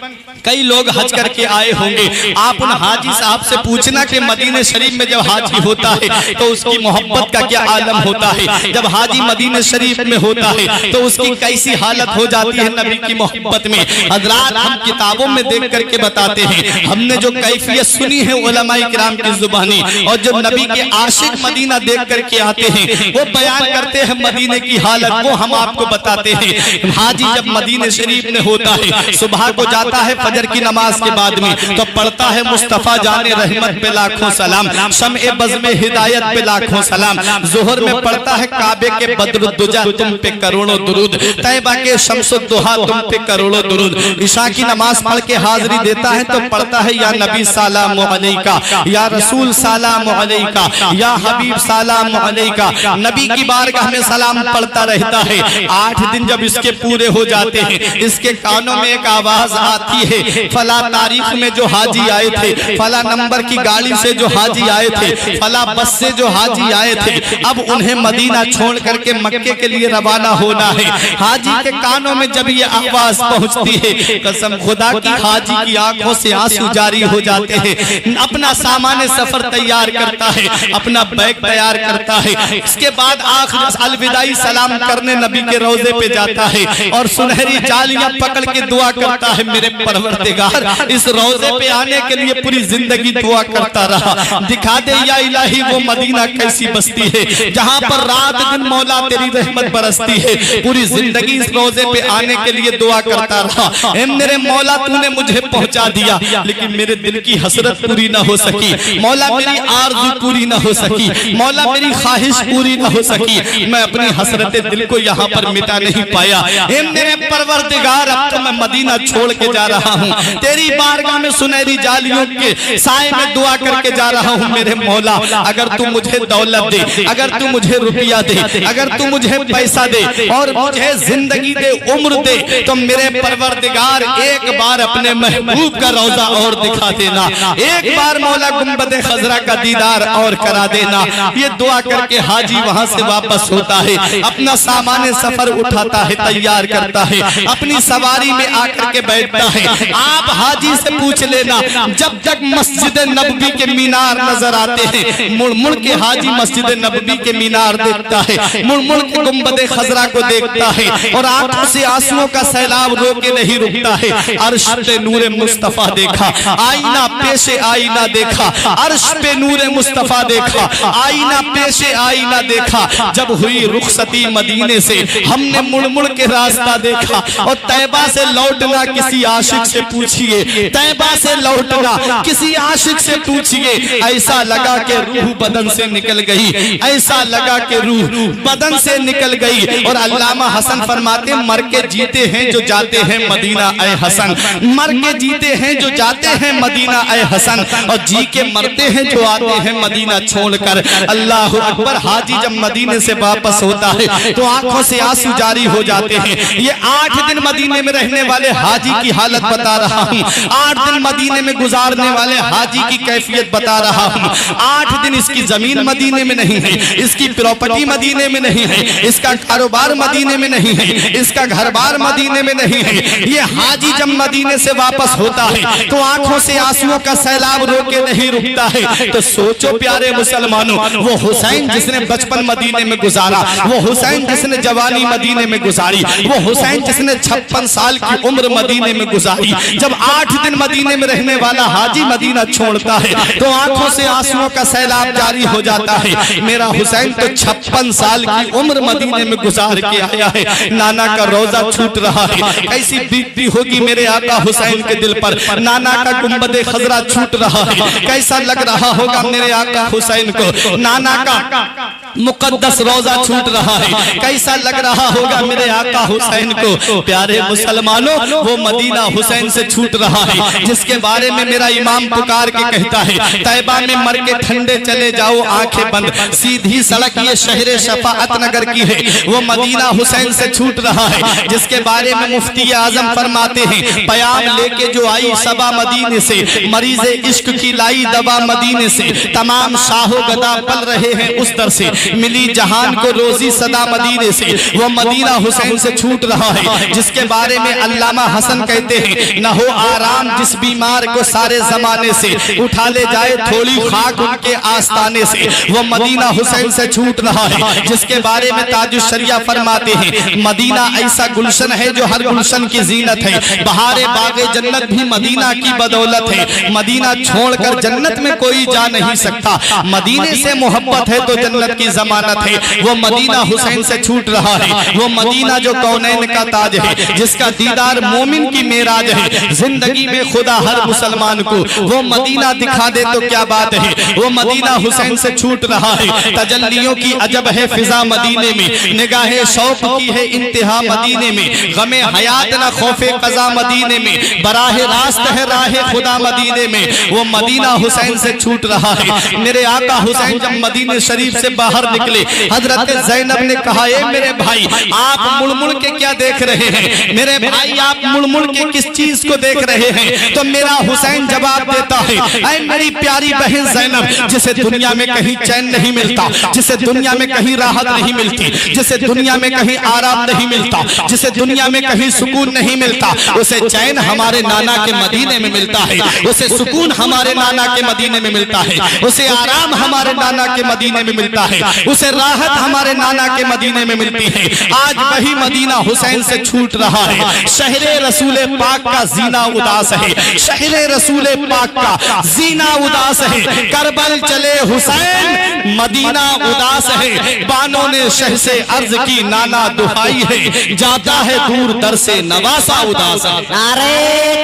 कई लोग हज करके आए होंगे, आप उन हाजी साहब से पूछना कि मदीने शरीफ में जब हाजी होता है तो उसकी मोहब्बत का क्या आलम होता है, जब हाजी मदीने शरीफ में होता है तो उसकी कैसी हालत हो जाती है नबी की मोहब्बत में। हजरात, हम किताबों में देख करके बताते हैं, हमने जो कैफियत सुनी है उलमाए किराम की जुबानी और जो नबी के आशिक मदीना देख करके आते हैं वो बयान करते हैं मदीने की हालत, वो हम आपको बताते हैं। हाजी जब मदीने शरीफ में होता है, सुबह को जाता है फजर की नमाज के बाद में तो पढ़ता है मुस्तफा जाने रहमत पे लाखों सलाम, शम्ए बज़्म हिदायत पे लाखों सलाम, जोहर में पढ़ता है काबे के बद्रुद्दुजा तुम पे करोड़ों दुरूद, तैबा के शम्सुद्दुहा तुम पे करोड़ों दुरूद। ईशा की नमाज पढ़ के हाजिरी देता है तो पढ़ता है या नबी सलाम अलैका, या रसूल सलाम अलैका, या हबीब सलाम अलैका, नबी की बारगाह में सलाम पढ़ता रहता है। 8 दिन जब इसके पूरे हो जाते हैं, इसके कानों में एक आवाज आती है, फला तारीख में जो हाजी आए थे, फला नंबर की गाड़ी से जो हाजी आए थे, फला बस से जो हाजी आए थे, अब उन्हें मदीना छोड़ करके मक्के के लिए रवाना होना है। हाजी के कानों में जब ये आवाज पहुंचती है, कसम खुदा की हाजी की आंखों से आंसू जारी हो जाते हैं। अपना सामान सफर तैयार करता है, अपना बैग तैयार करता है, इसके बाद आखिर अलविदाई सलाम करने नबी के रोजे पे जाता है और सुनहरी जालियां पकड़ के दुआ करता है, मेरे परवरदिगार इस रोजे पे आने के लिए पूरी जिंदगी दुआ करता रहा, दिखा दे या इलाही वो मदीना कैसी बस्ती है जहां पर रात दिन मौला तेरी रहमत बरसती है। पूरी जिंदगी इस रोजे पे आने के लिए दुआ करता रहा, मेरे मौला तूने मुझे पहुंचा दिया लेकिन मेरे दिल की हसरत पूरी ना हो सकी, मौला मेरी आरज़ू पूरी ना हो सकी, मौला मेरी ख्वाहिश पूरी ना हो सकी। मैं अपनी हसरत दिल को यहाँ पर मिटा नहीं पाया। हे मेरे परवरदिगार, अब तो मैं मदीना छोड़ के जा रहा हूँ, तेरी बारगाह में सुनहरी जालियों के साए में दुआ करके जा रहा हूँ। मेरे मौला, अगर तू मुझे दौलत दे, अगर तू मुझे रुपया दे, अगर तू मुझे पैसा दे और मुझे जिंदगी दे, उम्र दे, तो मेरे परवरदिगार एक बार अपने महबूब का रौजा और दिखा देना, एक बार मौला गुंबद खजरा का दीदार और करा देना। ये दुआ करके हाजी वहां से वापस होता है, अपना सामान सफर उठाता है, तैयार करता है, अपनी सवारी में आकर के बैठता है। आप हाजी से पूछ लेना, जब तक मस्जिद नबवी के मीनार नजर आते हैं, मुड़ मुड़ के हाजी मस्जिद नबवी के मीनार देखता है, मुड़ मुड़ के गुंबद खजरा को देखता है और आंखों से आंसुओं का सैलाब रोके नहीं रुकता है। अर्श पे नूरे मुस्तफा देखा, आईना पेशे आईना देखा, अर्श पे नूरे मुस्तफा देखा, आईना पेशे आईना देखा। जब हुई रुखसती मदीने से हमने मुड़ मुड़ के रास्ता देखा। और तैबा से लौटना किसी आशिक से पूछिए, तैबा से लौटना किसी आशिक से पूछिए, ऐसा लगा कि रूह बदन से निकल गई, ऐसा लगा कि रूह बदन से निकल गई। और अल्लामा हसन फरमाते, मर के जीते हैं जो जाते हैं मदीना ऐ हसन, मर के जीते हैं जो जाते हैं मदीना ऐ हसन, और जी के मरते हैं जो आते हैं मदीना छोड़कर। अल्लाह अकबर। हाजी जब मदीने से वापस होता है तो आंखों से आंसू जारी हो जाते हैं। ये 8 दिन मदीने में रहने वाले हाजी की हालत बता रहा हूँ, 8 दिन मदीने में गुजारने वाले हाजी की कैफियत बता रहा हूँ। 8 दिन इसकी जमीन मदीने में नहीं है, इसकी प्रॉपर्टी मदीने में नहीं है, इसका कारोबार मदीने में नहीं है, इसका घर बार मदीने में नहीं है। ये हाजी जब मदीने से वापस होता है तो आंखों से आंसुओं का सैलाब रोके नहीं रुकता है। तो सोचो प्यारे मुसलमानों, वो हुसैन जिसने बचपन मदीने में गुजारा, वो हुसैन जिसने जवानी मदीने में गुजारी, वो हुसैन जिसने 56 साल की उम्र मदीने में गुजारी, जब 8 दिन मदीने में रहने वाला हाजी मदीना छोड़ता है तो आंखों से आंसुओं का सैलाब जारी हो जाता है। मेरा हुसैन तो 56 साल की उम्र मदीने में गुजार के आया है, नाना का रोजा छूट रहा है। कैसी बीतती होगी मेरे आका हुसैन के दिल पर, नाना का गुंबद खजरा छूट रहा है। कैसा लग रहा होगा मेरे आका हुसैन को, नाना का मुकद्दस रोजा छूट रहा है। कैसा लग रहा होगा मेरे आका हुसैन को। प्यारे मुसलमानों, वो मदीना हुसैन से छूट रहा है जिसके बारे में मेरा इमाम पुकार के कहता है, तैबा में मर के ठंडे चले जाओ आंखें बंद, सीधी सड़क ये शहरे शफाअत नगर की है। वो मदीना हुसैन से छूट रहा है जिसके बारे में मुफ्ती आजम फरमाते हैं, पयाम लेके जो आई सबा मदीने से, मरीज इश्क की लाई दवा मदीने से, तमाम शाहो गदा पल रहे हैं उस दर से, मिली जहान को रोजी सदा मदीने से। वो मदीना हुसैन से छूट रहा है जिसके बारे में अल्लामा हसन कहते हैं, न हो आराम जिस बीमार को सारे जमाने से, उठा ले जाए थोड़ी खाक उनके आस्ताने से। वो मदीना हुसैन से छूट रहा है जिसके बारे में ताजुश शरिया फरमाते हैं, मदीना ऐसा गुलशन है जो हर गुलशन की जीनत है, बहारे बागे जन्नत भी मदीना की बदौलत है। मदीना छोड़कर जन्नत में कोई जा नहीं सकता, मदीने से मोहब्बत है तो जन्नत की जमानत है। वो मदीना हुसैन से छूट रहा है, वो मदीना जो कौनैन का ताज है, जिसका दीदार मोमिन की मेराज है। जिंदगी में खुदा हर मुसलमान को वो मदीना दिखा दे तो क्या बात है। वो मदीना हुसैन से छूट रहा है। तजल्लियों की अजब है फिजा मदीने में, निगाहे शौक की है इंतहा मदीने में, गमे हयात न खौफे कजा मदीने में, बराहे रास्त है राहे खुदा मदीने में। वो मदीना हुसैन से छूट रहा है। मेरे आका हुसैन जब मदीने शरीफ से बाहर निकले, हजरत ज़ैनब ने कहा, ए मेरे भाई आप मुड़ मुड़ के क्या देख रहे हैं, मेरे भाई आप मुड़ मुड़ के किस चीज को देख रहे हैं। तो मेरा हुसैन जवाब देता है, ऐ मेरी प्यारी बहन ज़ैनब, जिसे दुनिया में कहीं चैन नहीं मिलता, जिसे दुनिया में कहीं राहत नहीं मिलती, जिसे दुनिया में कहीं आराम नहीं मिलता, जिसे दुनिया में कहीं सुकून नहीं मिलता, उसे चैन हमारे नाना के मदीने में मिलता है, उसे सुकून हमारे नाना के मदीने में मिलता है, उसे आराम हमारे नाना के मदीने में मिलता है, उसे राहत हमारे नाना के मदीने में मिलती है। आज वही मदीना हुसैन से छूट रहा है। शहरे रसूले पाक का जीना उदास है, शहरे रसूले पाक का जीना उदास है। करबल चले हुसैन मदीना उदास है, बानों ने शह से अर्ज की नाना दुहाई है, जाता है दूर दर से नवासा उदास है। नारे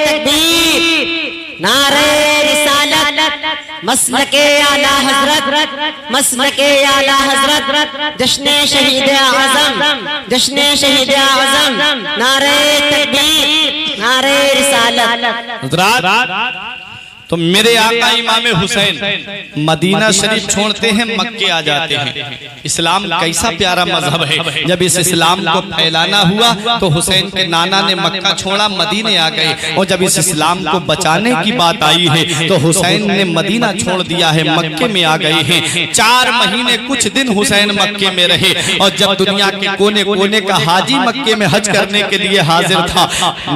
तकबीर, नारे रिसालत, मसलके आला हजरत, मसलके आला हजरत, जश्न शहीद आज़म, जश्न शहीद आज़म, नारे तकबीर, नारे रिसालत। तो मेरे आका इमाम हुसैन मदीना शरीफ छोड़ते हैं, मक्के आ जाते हैं। इस्लाम कैसा प्यारा मजहब है। जब इस इस्लाम को फैलाना हुआ तो हुसैन के नाना ने मक्का छोड़ा, मदीने आ गए। और जब इस इस्लाम को बचाने की बात आई है तो हुसैन ने मदीना छोड़ दिया है, मक्के में आ गए हैं। 4 महीने कुछ दिन हुसैन मक्के में रहे। और जब दुनिया के कोने कोने का हाजी मक्के में हज करने के लिए हाजिर था,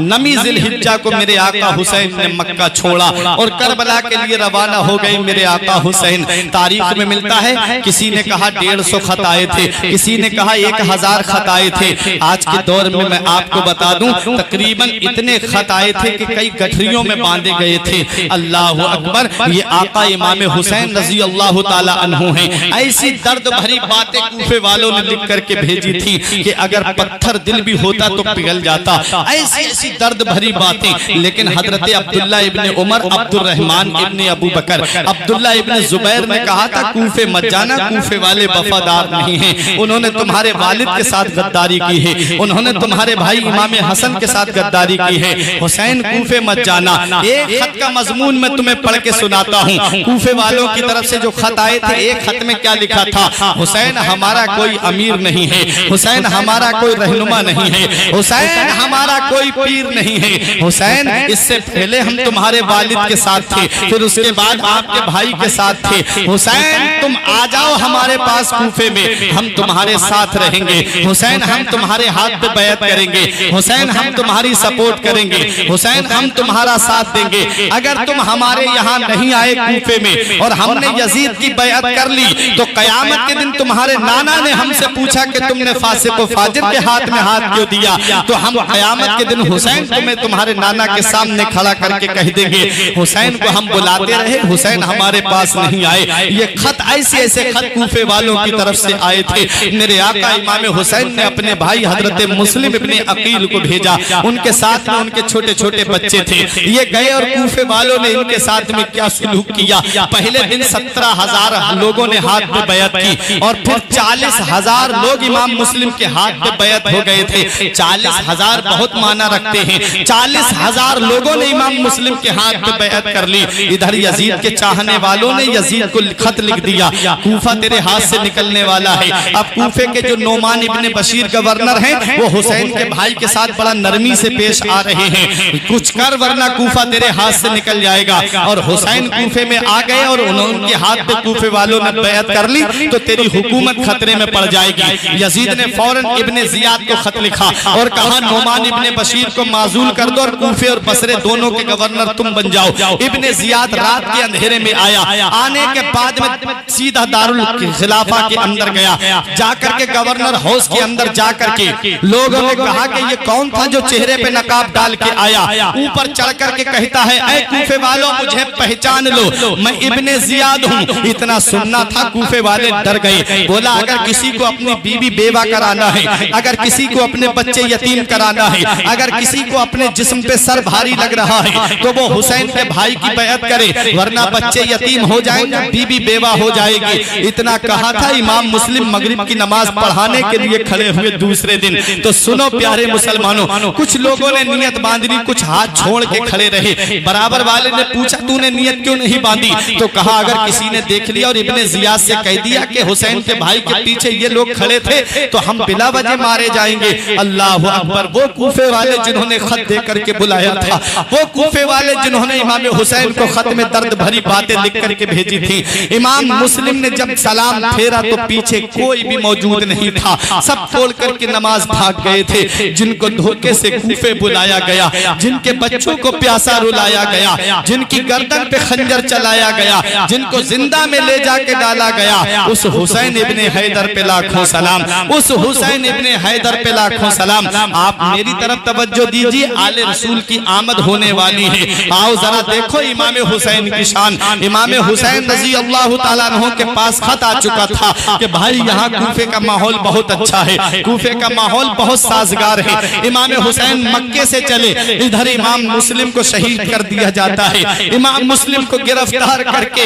नमी जिलहिज्जा को मेरे आका हुसैन ने मक्का छोड़ा और करबला के लिए रवाना हो गए मेरे आका हुसैन। तारीख में मिलता है किसी ने कहा 150 खत आए थे, किसी ने कहा 1000 खत आए थे। आज के दौर में मैं आपको बता दूं तकरीबन इतने खत आए थे कि कई गठरियों में बांधे गए थे। अल्लाह अकबर। ये आका इमाम हुसैन रजी अल्लाह ताला अन्हु हैं। ऐसी दर्द भरी बातें कूफे वालों ने लिख करके भेजी थी कि अगर पत्थर दिल भी होता तो पिघल जाता। ऐसी ऐसी दर्द भरी बातें। लेकिन हजरत अब्दुल्ला इब्ने उमर, अब्दुल रहमान इब्ने अबू बकर, अब्दुल्ला इब्ने जुबैर ने कहा था कूफे मत जाना, कूफे वाले वफादार नहीं हैं। उन्होंने तुम्हारे वालिद के साथ गद्दारी की है, उन्होंने तुम्हारे भाई इमाम हसन के साथ गद्दारी की है। हुसैन कूफे मत जाना। एक खत का मजमून मैं तुम्हें पढ़ के सुनाता हूँ। कूफे वालों की तरफ से जो खत आए थे, एक खत में क्या लिखा था? हुसैन हमारा कोई अमीर नहीं है, हुसैन हमारा कोई रहनुमा नहीं है, हुसैन हमारा कोई पीर नहीं है। हुसैन इससे पहले हम तुम्हारे वालिद के साथ थे, फिर उसके बाद आपके भाई के साथ थे। हुसैन तुम आ जाओ हमारे पास कूफे में, हम तुम्हारे साथ रहेंगे। हुसैन हम तुम्हारे हाथ पे बैत करेंगे। हुसैन हम तुम्हारी सपोर्ट करेंगे। हुसैन हम तुम्हारा साथ देंगे। अगर तुम हमारे यहाँ नहीं आए कूफे में और हमने यजीद की बैत कर ली तो कयामत के दिन तुम्हारे नाना ने हमसे पूछा कि तुमने फासिक व फाजिर के हाथ में हाथ क्यों दिया, तो हम कयामत के दिन हुसैन तुम्हें तुम्हारे नाना के सामने खड़ा करके कह देंगे हुसैन को हम बुलाते रहे, हुसैन हमारे पास नहीं आए। ये खत ऐसे ऐसे खत कूफे वालों की तरफ से आए थे। मेरे आका इमाम हुसैन ने अपने भाई हजरत मुस्लिम इब्ने अकील को भेजा, उनके साथ में उनके छोटे छोटे बच्चे थे। ये गए और कूफे वालों ने इनके साथ में क्या सुलूक किया। पहले दिन 17,000 लोगों ने हाथ पे बैत की और फिर 40,000 लोग इमाम मुस्लिम के हाथ पे बैत हो गए थे। 40,000 बहुत माना रखते हैं। 40,000 लोगों ने इमाम मुस्लिम के हाथ पे बैत कर ली। इधर यजीद के चाहने वालों ने यजीद को खत लिख दिया, कूफा तेरे हाथ से निकलने वाला है। अब कूफे के जो नोमान इब्ने बशीर गवर्नर हैं वो हुसैन के भाई के साथ बड़ा नरमी से पेश आ रहे हैं, कुछ कर वरना कूफा तेरे हाथ से निकल जाएगा। और हुसैन कूफे में आ गए और उनके हाथ पे कूफे वालों ने बैत कर ली तो तेरी हुकूमत खतरे में पड़ जाएगी। यजीद ने फौरन इब्ने जियाद को खत लिखा और कहा नोमान इब्ने बशीर को माजूल कर दो और कूफे और बसरे दोनों के गवर्नर तुम बन जाओ। इब्ने जियाद रात के अंधेरे में आया, आने के बाद में सीधा दारुल खिलाफा के अंदर गया। जाकर के गवर्नर हाउस के अंदर जाकर के लोगों ने कहा कि ये कौन था जो चेहरे पे नकाब डाल के आया। ऊपर चढ़ करके कहता है ऐ कूफे वालों मुझे पहचान लो, मैं इब्ने जियाद हूँ। इतना सुनना था कूफे वाले डर गए। बोला अगर किसी को अपनी बीवी बेवा कराना है, अगर किसी को अपने बच्चे यतीम कराना है, अगर किसी को अपने जिस्म पे सर भारी लग रहा है तो वो हुसैन के भाई की बैत करे, वरना बच्चे यतीम हो जाएंगे, बीबी बेवा हो जाएगी। इतना कहा था। इमाम मुस्लिम मगरिब की नमाज पढ़ाने के लिए खड़े हुए दूसरे दिन। तो सुनो प्यारे मुसलमानों, कुछ लोगों ने नियत बांधनी, कुछ हाथ छोड़ के खड़े रहे। बराबर वाले ने पूछा तूने नियत क्यों नहीं बांधी? तो कहा अगर किसी ने देख लिया और इब्ने जियाद से कह दिया कि हुसैन के भाई के पीछे ये लोग खड़े थे तो हम बिला वजह मारे जाएंगे। अल्लाह अकबर। वो कूफे वाले जिन्होंने खत दे करके बुलाया था, वो कूफे वाले जिन्होंने इमाम हुसैन को खत में दर्द भरी बातें लिख करके भेजी थी। इमाम मुस्लिम ने जब सलाम फेरा तो पीछे कोई भी मौजूद नहीं था, सब तोड़ करके नमाज भाग गए थे। जिनको धोखे से कूफे बुलाया गया, जिनके बच्चों को प्यासा रुलाया गया, जिनकी गर्दन पे खंजर चलाया गया, जिनको जिंदा में ले जाके डाला गया, उस हुसैन इब्ने हैदर पे लाखों सलाम, उस हुसैन इब्ने हैदर पे लाखों सलाम। आप मेरी तरफ तवज्जो दीजिए, आले रसूल की आमद होने वाली है। आओ जरा देखो देखो इमाम हुसैन की शान। इमाम हुसैन रजी अल्लाह ताला अन्हु के पास खत आ चुका था कि भाई यहाँ कूफे का माहौल बहुत अच्छा है, कूफे का माहौल बहुत साजगार है। इमाम हुसैन मक्के से चले, इधर इमाम मुस्लिम को शहीद कर दिया जाता है। इमाम मुस्लिम को गिरफ्तार करके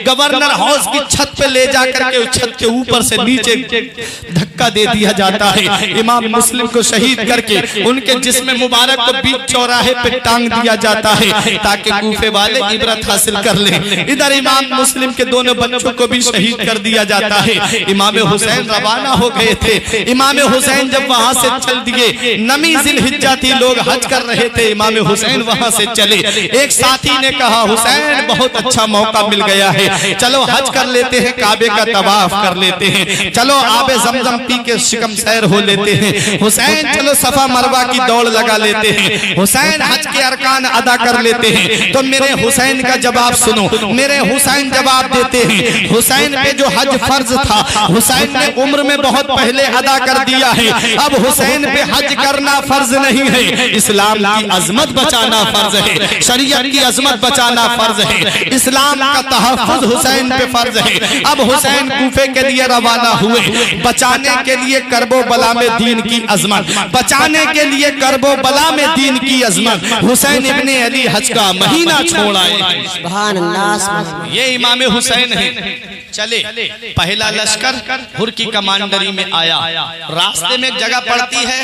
गवर्नर हाउस की छत पे ले जा करके उस छत के ऊपर से नीचे धक्का दे दिया जाता है। इमाम मुस्लिम को शहीद करके उनके जिस्म मुबारक को बीच चौराहे पे टांग दिया जाता है ताकि कूफे वाले इबरत हासिल कर लें। इधर इमाम मुस्लिम के दोनों बच्चों को भी शहीद कर दिया जाता है। इमाम हुसैन रवाना हो गए थे। इमाम हुसैन जब वहां से चल दिए, नमी जिलहिज्जा थी, लोग हज कर रहे थे, इमाम हुसैन वहां से चले। एक साथी ने कहा हुसैन बहुत अच्छा मौका मिल गया है, चलो हज कर लेते हैं, काबे का तवाफ कर लेते हैं, चलो आबे ज़मज़म पी के शिकम सैर हो लेते हैं। हुसैन चलो सफा मरवा की दौड़ लगा लेते हैं, हुसैन हज के अरकान अदा कर लेते हैं। तो मेरे हुसैन का जवाब सुनो, मेरे हुसैन जवाब देते हैं हुसैन पे जो हज फर्ज था हुसैन ने उम्र में बहुत पहले अदा कर दिया है। अब हुसैन पे हज करना फर्ज नहीं है, इस्लाम की अजमत बचाना फर्ज है, शरीयत की अजमत बचाना फर्ज है, इस्लाम का तहफ्फुज हुसैन पे फर्ज है। अब हुसैन कूफे के लिए रवाना हुए, बचाने के लिए करबो बला में दीन की अजमत, बचाने के लिए करबो बला में दीन की अजमत। हुसैन इब्ने अली हज का महीना छोड़ आए। सुभान अल्लाह। ये इमाम हुसैन है। चले पहला लश्कर हुर की कमांडरी में आया। रास्ते में एक जगह पड़ती है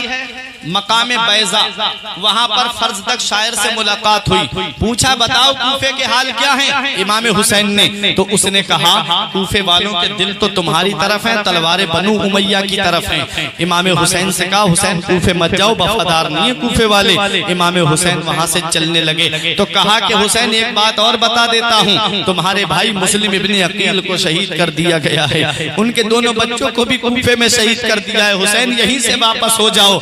मकाम बैजा, वहां पर फर्ज तक शायर से मुलाकात हुई। पूछा बताओ कूफे के हाल क्या हैं? इमाम हुसैन ने तो उसने कहा कूफे वालों के दिल तो तुम्हारी तरफ हैं, तलवारें बनु उमैया की तरफ हैं। इमाम हुसैन से कहा हुसैन कूफे मत जाओ, वफादार नहीं है कूफे वाले। इमाम हुसैन वहां से चलने लगे तो कहा कि हुसैन एक बात और बता देता हूँ, तुम्हारे भाई मुस्लिम इब्ने अकील को शहीद कर दिया गया है, उनके दोनों बच्चों को भी कूफे में शहीद कर दिया है, हुसैन यहीं से वापस हो जाओ।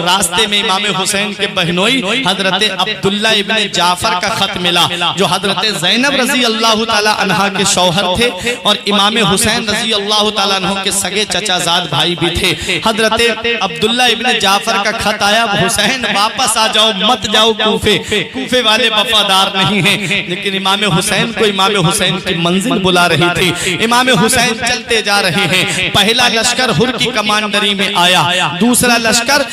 रास्ते में इमाम हुसैन के बहनोई हजरत अब्दुल्ला इब्ने जाफर का खत मिला जो हजरत ज़ैनब रजी अल्लाह ताला अन्हा के शौहर थे और इमाम हुसैन रजी अल्लाह ताला अन्हु के सगे चचाजाद भाई भी थे। हजरत अब्दुल्ला इब्ने जाफर का खत आया, हुसैन वापस आ जाओ, मत जाओ कूफे, कूफे वाले वफादार नहीं हैं। लेकिन इमाम हुसैन को इमाम हुसैन की मंजिल बुला रही थी। इमाम हुसैन चलते जा रहे हैं। पहला लश्कर हुर की कमांडरी में आया, दूसरा लश्कर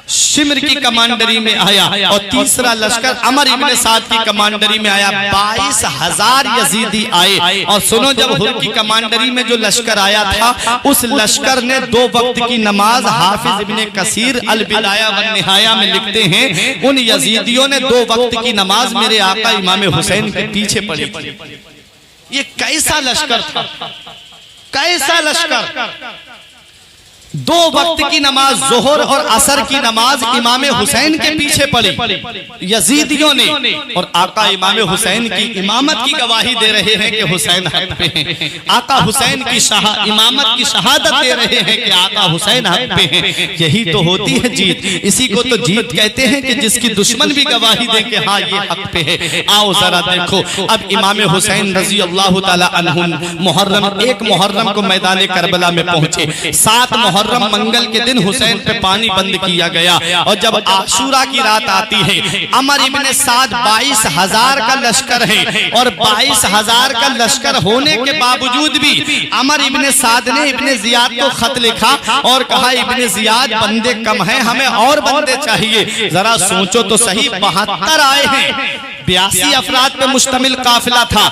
शिमर की कमांडरी में आया और तीसरा लश्कर अमर इब्ने साद की कमांडरी में आया। 22,000 यजीदी आए। और सुनो, जब हुर की कमांडरी में जो लश्कर आया था उस लश्कर ने 2 वक्त की नमाज, हाफिज इब्ने कसीर अल बिदाया व निहाया में लिखते हैं उन यजीदियों ने 2 वक्त की नमाज मेरे आका इमाम हुसैन के पीछे पढ़ी थी। ये कैसा लश्कर था, कैसा लश्कर! 2 वक्त की नमाज जोहर और असर की नमाज इमाम हुसैन के पीछे पढ़ी यजीदियों ने और आका इमाम हुसैन की इमामत की गवाही दे रहे हैं कि हुसैन हक पे हैं। आका हुसैन की इमामत की शहादत दे रहे हैं कि आका हुसैन हक पे हैं। यही तो होती है जीत, इसी को तो जीत कहते हैं कि जिसकी दुश्मन भी गवाही दे कि हाँ ये हक पे है। आओ जरा देखो, अब इमाम हुसैन रजी अल्लाह ताला अन्हु मुहर्रम 1 मुहर्रम को मैदान करबला में पहुंचे। 7 मुहर्रम मंगल के दिन हुसैन पे पानी बंद किया गया और जब आशूरा की रात आती है, अमर इब्ने साद 22,000 का लश्कर है और 22,000 का लश्कर होने के बावजूद भी अमर इब्ने साद ने इब्ने जियाद को खत लिखा और कहा इब्ने जियाद बंदे कम हैं, हमें और बंदे चाहिए। जरा सोचो तो सही, 72 आए हैं, 82 अफराद पे मुश्तमिल काफिला था,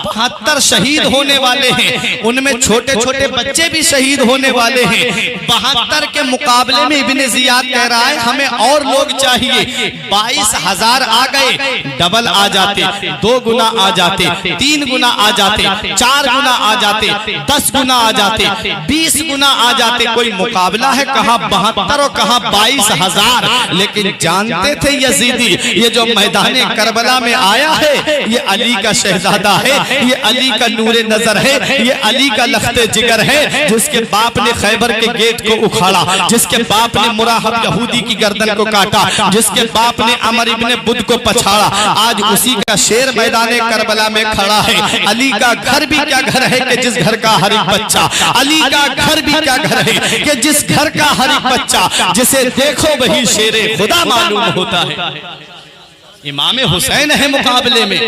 72 शहीद होने वाले हैं, उनमें छोटे छोटे बच्चे भी शहीद होने वाले हैं। 72 के मुकाबले में इब्ने जियाद कह रहा है हमें और लोग चाहिए। 22,000 आ गए, डबल आ जाते, 2 गुना आ जाते, 3 गुना आ जाते, 4 गुना आ जाते, 10 गुना आ जाते, 20 गुना आ जाते। कोई मुकाबला है कहाँ 72 और कहाँ 22,000। लेकिन जानते थे यजीदी ये जो मैदान करबला में आया है ये अली का शहजादा है, ये अली का नूरे नजर है, ये अली का लख्ते जिगर है, जिसके बाप ने खैबर के गेट को उखाड़ा, जिसके बाप ने मुराहब यहूदी की गर्दन को काटा, जिसके बाप ने अमर इब्ने बुद को पछाड़ा। आज उसी का शेर मैदान करबला में खड़ा है। अली का घर भी क्या घर है कि जिस घर का हर एक बच्चा, अली का घर भी क्या घर है कि जिस घर का हर एक बच्चा जिसे देखो वही शेरे खुदा मालूम होता है। इमाम हुसैन है मुकाबले में।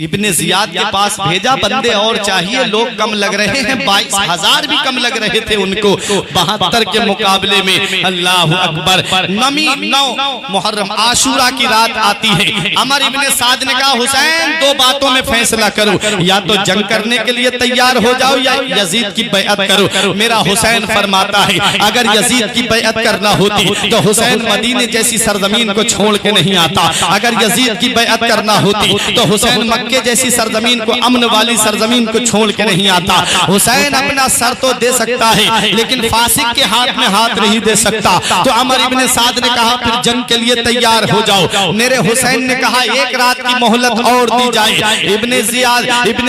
इब्ने जियाद के पास भेजा, बंदे और चाहिए, लोग कम लग रहे हैं, 22,000 भी कम लग रहे थे उनको 72 के मुकाबले में। अल्लाह अकबर। 9 मुहर्रम आशूरा की रात आती है। अमर इब्ने साद ने कहा हुसैन 2 बातों में फैसला करो, या तो जंग करने के लिए तैयार हो जाओ या यजीद की बैअत करो। मेरा हुसैन फरमाता है अगर यजीद की बैअत करना होती तो हुसैन मदीने जैसी सरजमीन को छोड़ के नहीं आता। अगर यजीद की बैअत करना होती तो हुसैन मक्के जैसी सरजमीन को, अमन वाली सरजमीन को छोड़ के नहीं आता। हुसैन अपना सर तो दे सकता है लेकिन फासिक के हाथ में हाथ नहीं दे सकता। तो अमर इब्ने साद ने कहा फिर जंग के लिए तैयार हो जाओ। मेरे हुसैन ने कहा 1 रात की मोहलत और दी जाए। इब्ने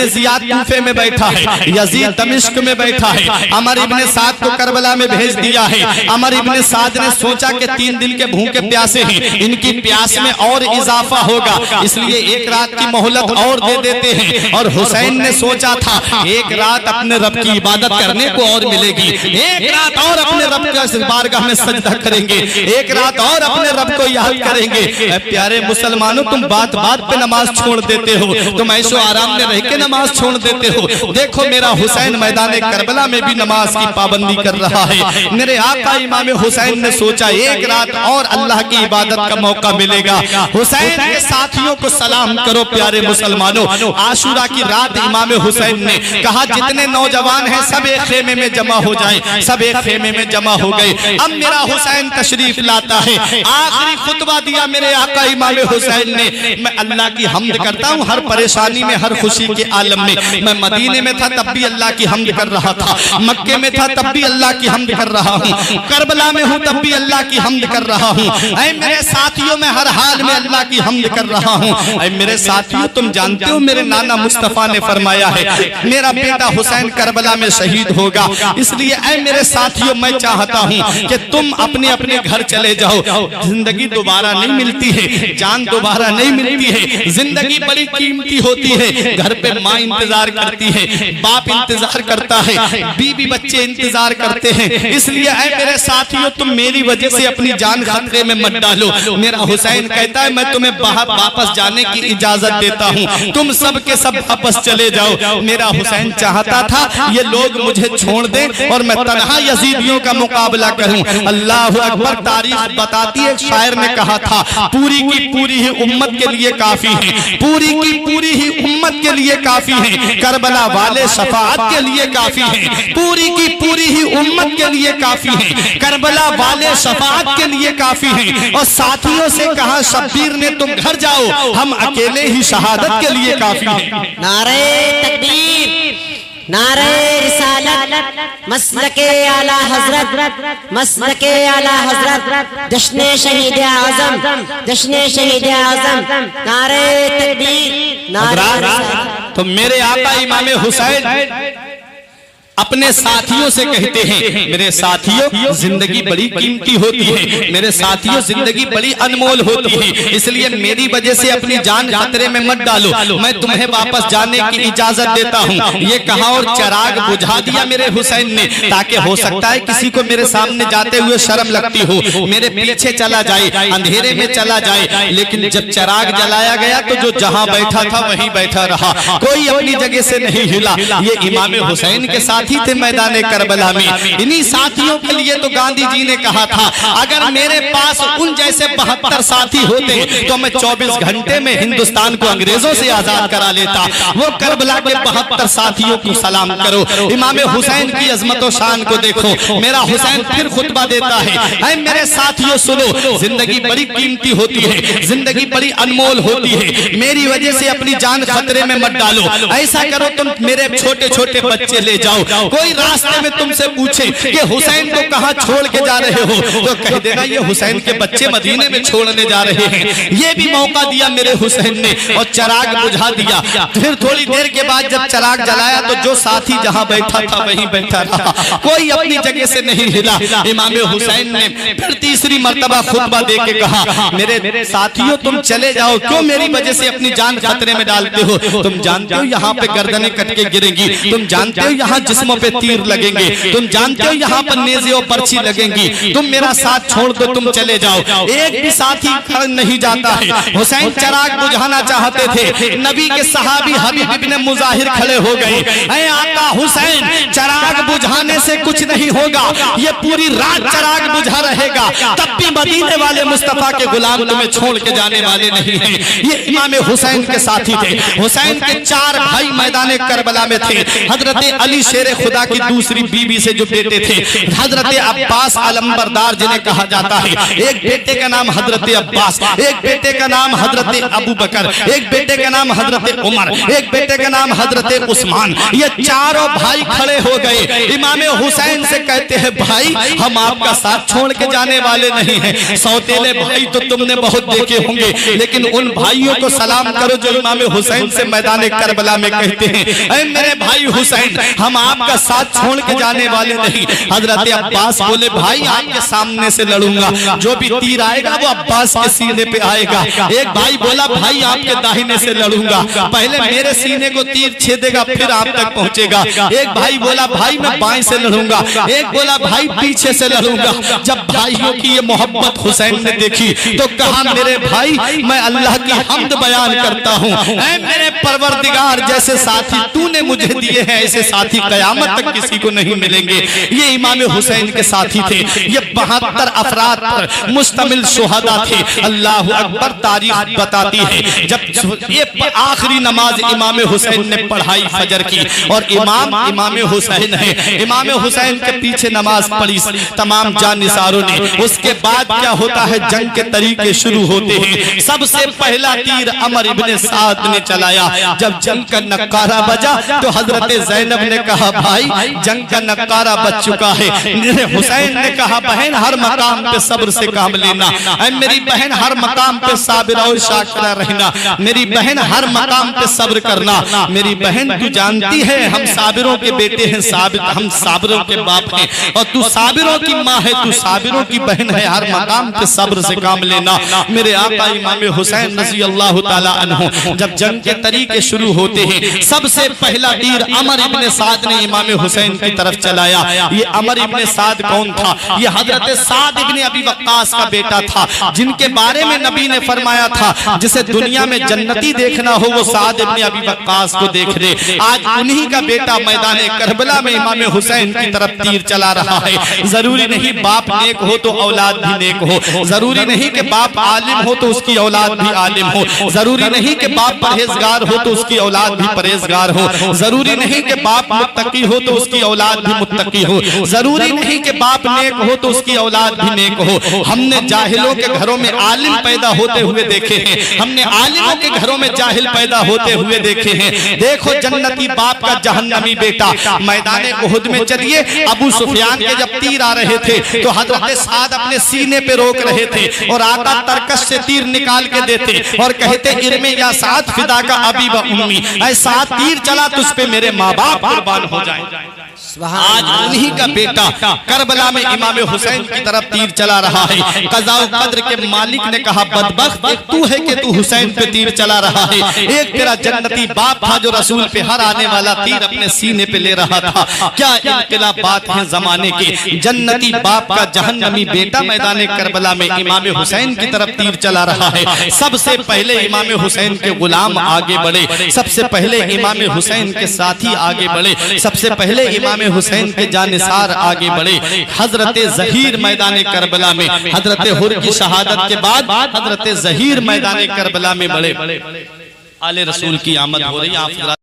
जियाद कूफे में बैठा है, यजीद दमिश्क में बैठा है। अमर इब्ने साद को करबला में भेज दिया है। अमर इब्ने साद ने सोचा कि 3 दिन के भूखे प्यासे हैं, इनकी प्यास में और इजाफा होगा, इसलिए 1 रात की मोहलत और दे देते हैं। और हुसैन ने सोचा था 1 रात अपने रब की इबादत करने को और मिलेगी, 1 रात और अपने रब के बारगाह में सजदा करेंगे, 1 रात और अपने रब को याद करेंगे। प्यारे मुसलमानों, तुम बात बात पे नमाज छोड़ देते हो, तुम ऐशो आराम में रह के नमाज छोड़ देते हो। देखो मेरा हुसैन मैदान करबला में भी नमाज की पाबंदी कर रहा है। मेरे आका इमाम हुसैन ने सोचा 1 रात और अल्लाह की इबादत का मौका मिलेगा। हुसैन के साथियों को सलाम करो। प्यारे मुसलमानों, आशूरा की रात इमाम हुसैन ने कहा जितने नौजवान हैं सब एक खेमे में जमा हो जाएं। सब एक खेमे में जमा हो गए। अब मेरा हुसैन तशरीफ लाता है। आखिरी खुतबा दिया मेरे आका इमाम हुसैन ने। मैं अल्लाह की हम्द करता हूँ हर परेशानी में, हर खुशी के आलम में। मैं मदीने में था तब भी अल्लाह की हम्द कर रहा था, मक्के में था तब भी अल्लाह की हम्द कर रहा हूँ, करबला में हूँ तब भी अल्लाह की हम्द कर रहा हूँ। ऐ मेरे साथियों, मैं हर हाल में अल्लाह की हम्द कर रहा हूँ। ऐ मेरे साथियों, तुम जानते हो मेरे नाना मुस्तफा ने फरमाया है मेरा बेटा हुसैन करबला में शहीद होगा, इसलिए ऐ मेरे साथियों मैं चाहता हूं कि तुम अपने अपने घर चले जाओ। जिंदगी दोबारा नहीं मिलती है, जान दोबारा नहीं मिलती है, जिंदगी बड़ी कीमती होती है। घर पे माँ इंतजार करती है, बाप इंतजार करता है, बीवी बच्चे इंतजार करते हैं, इसलिए ऐ मेरे साथियों तुम मेरी वजह से अपनी जान खतरे में मत डालो। मेरा हुसैन कहता है मैं तुम्हें वापस जाने की इजाजत देता हूँ, तुम सब के सब वापस चले जाओ। मेरा हुसैन चाहता था ये लोग मुझे छोड़ दें और मैं तन्हा यजीदियों का मुकाबला करूं। अल्लाह अकबर। तारीख बताती है, शायर ने कहा था पूरी की पूरी ही उम्मत के लिए काफी है, पूरी की पूरी ही उम्मत के लिए काफी है, करबला वाले शफाअत के लिए काफी है, पूरी की पूरी ही उम्मत के लिए काफी है, करबला वाले शफाअत के लिए काफी है। और साथियों से कहा शब्बीर ने तुम घर जाओ, हम अकेले ही शहादत के लिए काफी है। नारे तकबीर, नारे रिसालत, मसलके आला हजरत, मसलके आला हजरत, जश्ने शहीद आजम, जश्ने शहीद आजम, नारे तकबीर, नारे रिसालत। तो मेरे आका इमाम हुसैन अपने साथियों से कहते हैं मेरे साथियों जिंदगी बड़ी कीमती होती है, मेरे साथियों जिंदगी बड़ी अनमोल होती है, इसलिए मेरी वजह से अपनी जान खतरे में मत डालो, मैं तुम्हें वापस जाने की इजाजत देता हूँ। ये कहा और चिराग बुझा दिया मेरे हुसैन ने, ताकि हो सकता है किसी को मेरे सामने जाते हुए शर्म लगती हो, मेरे पीछे चला जाए, अंधेरे में चला जाए। लेकिन जब चिराग जलाया गया तो जो जहाँ बैठा था वहीं बैठा रहा, कोई अपनी जगह से नहीं हिला। ये इमाम हुसैन के साथी थे मैदान करबला में। इन्हीं साथियों के लिए तो गांधी जी ने कहा था अगर मेरे पास उन जैसे 72 साथी होते तो मैं 24 घंटे में हिंदुस्तान को अंग्रेजों से आजाद करा लेता। वो करबला के 72 साथियों को सलाम करो, इमाम हुसैन की अजमत और शान को देखो। मेरा हुसैन फिर खुतबा देता है, ऐ मेरे साथियों सुनो, जिंदगी बड़ी कीमती होती है, जिंदगी बड़ी अनमोल होती है, मेरी वजह से अपनी जान खतरे में मत डालो। ऐसा करो तुम मेरे छोटे छोटे बच्चे ले जाओ, कोई रास्ते में तुमसे पूछे कि हुसैन को कहां छोड़ के जा रहे हो तो कह देना ये हुसैन के बच्चे मदीने में छोड़ने जा रहे हैं। ये भी मौका दिया मेरे हुसैन ने और चिराग बुझा दिया। फिर थोड़ी देर के बाद जब चिराग जलाया तो जो साथी जहां बैठा था वहीं बैठा रहा, कोई अपनी जगह से नहीं हिला। इमाम हुसैन ने फिर तीसरी मर्तबा खुतबा दे के कहा मेरे साथियों तुम चले जाओ, क्यों मेरी वजह से अपनी जान खतरे में डालते हो? तुम जानते हो यहाँ पे गर्दनें कट के गिरेंगी, तुम जानते हो यहाँ जिस्म जिस्मों पे तीर लगेंगे, तुम जानते हो यहाँ पर नेज़े और बर्छी लगेंगी, तुम मेरा साथ छोड़ दो, तुम चले जाओ। एक भी साथी खड़ा नहीं जाता है। हुसैन चिराग बुझाना चाहते थे, नबी के सहाबी हबीब इब्ने मुजाहिर खड़े हो गए। ऐ आका हुसैन, चिराग बुझाने से कुछ नहीं होगा, ये पूरी रात चिराग बुझा रहेगा, तब भी मदीने वाले मुस्तफा के गुलाम तुम्हें छोड़ के जाने वाले नहीं हैं। ये इमाम हुसैन के साथी थे। हुसैन के 4 भाई मैदान करबला में थे। हजरत अली शेर खुदा की दूसरी बीवी से जो बेटे थे, हजरत अब्बास अलंबरदार जिन्हें कहा जाता है, एक बेटे का नाम हजरत अब्बास, एक बेटे का नाम हजरत अबू बकर, एक बेटे का नाम हजरत उमर, एक बेटे का नाम हजरत उस्मान। ये चारों भाई खड़े हो गए। इमाम हुसैन से कहते हैं, भाई हम आपका साथ छोड़ के जाने वाले नहीं हैं। सौतेले भाई तो तुमने बहुत देखे होंगे, लेकिन उन भाइयों को सलाम करो जो इमाम हुसैन से मैदान करबला में कहते हैं, ऐ मेरे भाई हुसैन, हम आपका साथ छोड़ के जाने वाले नहीं। हजरत अब्बास बोले, भाई आपके सामने से लड़ूंगा, जो भी तीर आएगा वो अब्बास के सीने पे आएगा। एक भाई बोला, भाई आपके दाहिने से लड़ूंगा, पहले मेरे सीने को तीर छेदेगा फिर आप तक पहुंचेगा। एक भाई बोला, भाई मैं बाएं से लड़ूंगा, एक बोला भाई पीछे से लड़ूंगा। जब भाइयों की ये मोहब्बत हुसैन ने देखी तो कहा, मेरे भाई मैं अल्लाह की हम्द बयान करता हूँ, ऐ मेरे परवरदिगार, जैसे साथी तूने मुझे दिए हैं ऐसे साथी कयामत तक किसी को नहीं मिलेंगे। ये इमाम हुसैन के साथी थे। ये 72 अफराद पर मुश्तमिल शुहदा थे। अल्लाह अकबर, तारीख बताती है जब ये आखिरी नमाज इमाम हुसैन ने पढ़ाई फजर की, और इमाम हुसैन है, इमाम हुसैन के पीछे नमाज पढ़ी तमाम जानिसारों ने। उसके बाद क्या होता है, जंग के तरीके शुरू होते हैं। सबसे पहला तीर अमर इब्ने साद ने चलाया। जब जंग का नक्कारा बजा तो हजरत ज़ैनब ने कहा, भाई जंग का नक्कारा बज चुका है। हुसैन ने कहा, बहन हर मकाम पे सब्र से काम लेना, मेरी बहन हर मकाम पे साबिरा और शाकिरा रहना, मेरी बहन हर मकाम पे सब्र करना। मेरी बहन तू जानती है हम साबिरों के बेटे हैं, हम साबिरों के बाप हैं, और तू साबिरों की माँ है, तू साबिरों की बहन है, हर मकाम पे सब्र से काम लेना। मेरे आका इमाम हुसैन रज़ी अल्लाह ताला अन्हु जब जंग के तरीके शुरू होते हैं, सबसे पहला तीर अमर इब्ने साद ने इमाम हुसैन की तरफ चलाया। ये अमर इब्ने साद कौन था? ये हजरत साद इब्ने अबी वक्कास का बेटा था, जिनके बारे में नबी ने फरमाया था, जिसे दुनिया में जन्नती देखना हो वो साद इब्ने अबी वक्कास को देख ले। आज उन्हीं का बेटा मैदान करबला में इमाम हुसैन की तरफ तीर चला रहा है। जरूरी नहीं बाप नेक हो तो औलाद भी नेक हो, जरूरी नहीं कि बाप आलिम हो तो उसकी औलाद भी आलिम हो, जरूरी नहीं कि बाप परहेजगार हो तो उसकी औलाद भी परहेजगार हो, जरूरी नहीं कि बाप मुत्तकी हो तो उसकी औलाद भी मुत्तकी हो, जरूरी नहीं कि बाप नेक हो तो उसकी औलाद भी नेक हो। हमने जाहिलों के घरों में आलिम पैदा होते हुए देखे हैं, हमने आलिमों के घरों में जाहिल पैदा होते हुए देखे हैं। देखो जन्नती बाप का जहन्नमी बेटा। मैदान उहुद में चलिए, अबू सुफियान के जब तीर आ रहे थे तो हजरत साद अपने सीने पे रोक रहे थे, और आका तरकश से तीर निकाल के देते और कहते, इरमे या साद फिदा का अबी व उम्मी, ऐसा तीर चला तुझ पे मेरे माँ बाप कुर्बान हो जाए। आज उन्हीं का बेटा करबला में इमाम हुसैन की तरफ तीर चला रहा है। कज़ा व क़द्र के मालिक ने कहा, बदबख्त एक तू है कि तू हुसैन पे तीर चला रहा है। एक तेरा जन्नती बाप था जो रसूल पे हर आने वाला तीर अपने सीने पे ले रहा था। क्या इनकलाबात हैं जमाने के। जन्नती बाप का जहन्नमी बेटा मैदान करबला में इमाम हुसैन की तरफ तीर चला रहा है। सबसे पहले इमाम हुसैन के गुलाम आगे बढ़े, सबसे पहले इमाम हुसैन के साथी आगे बढ़े, सबसे पहले इमाम हुसैन के जानिसार आगे बढ़े। हजरत ज़हीर मैदान करबला में, हजरत हुर की शहादत के बाद हजरत ज़हीर मैदान करबला में बढ़े। आले रसूल की आमद हो रही। आप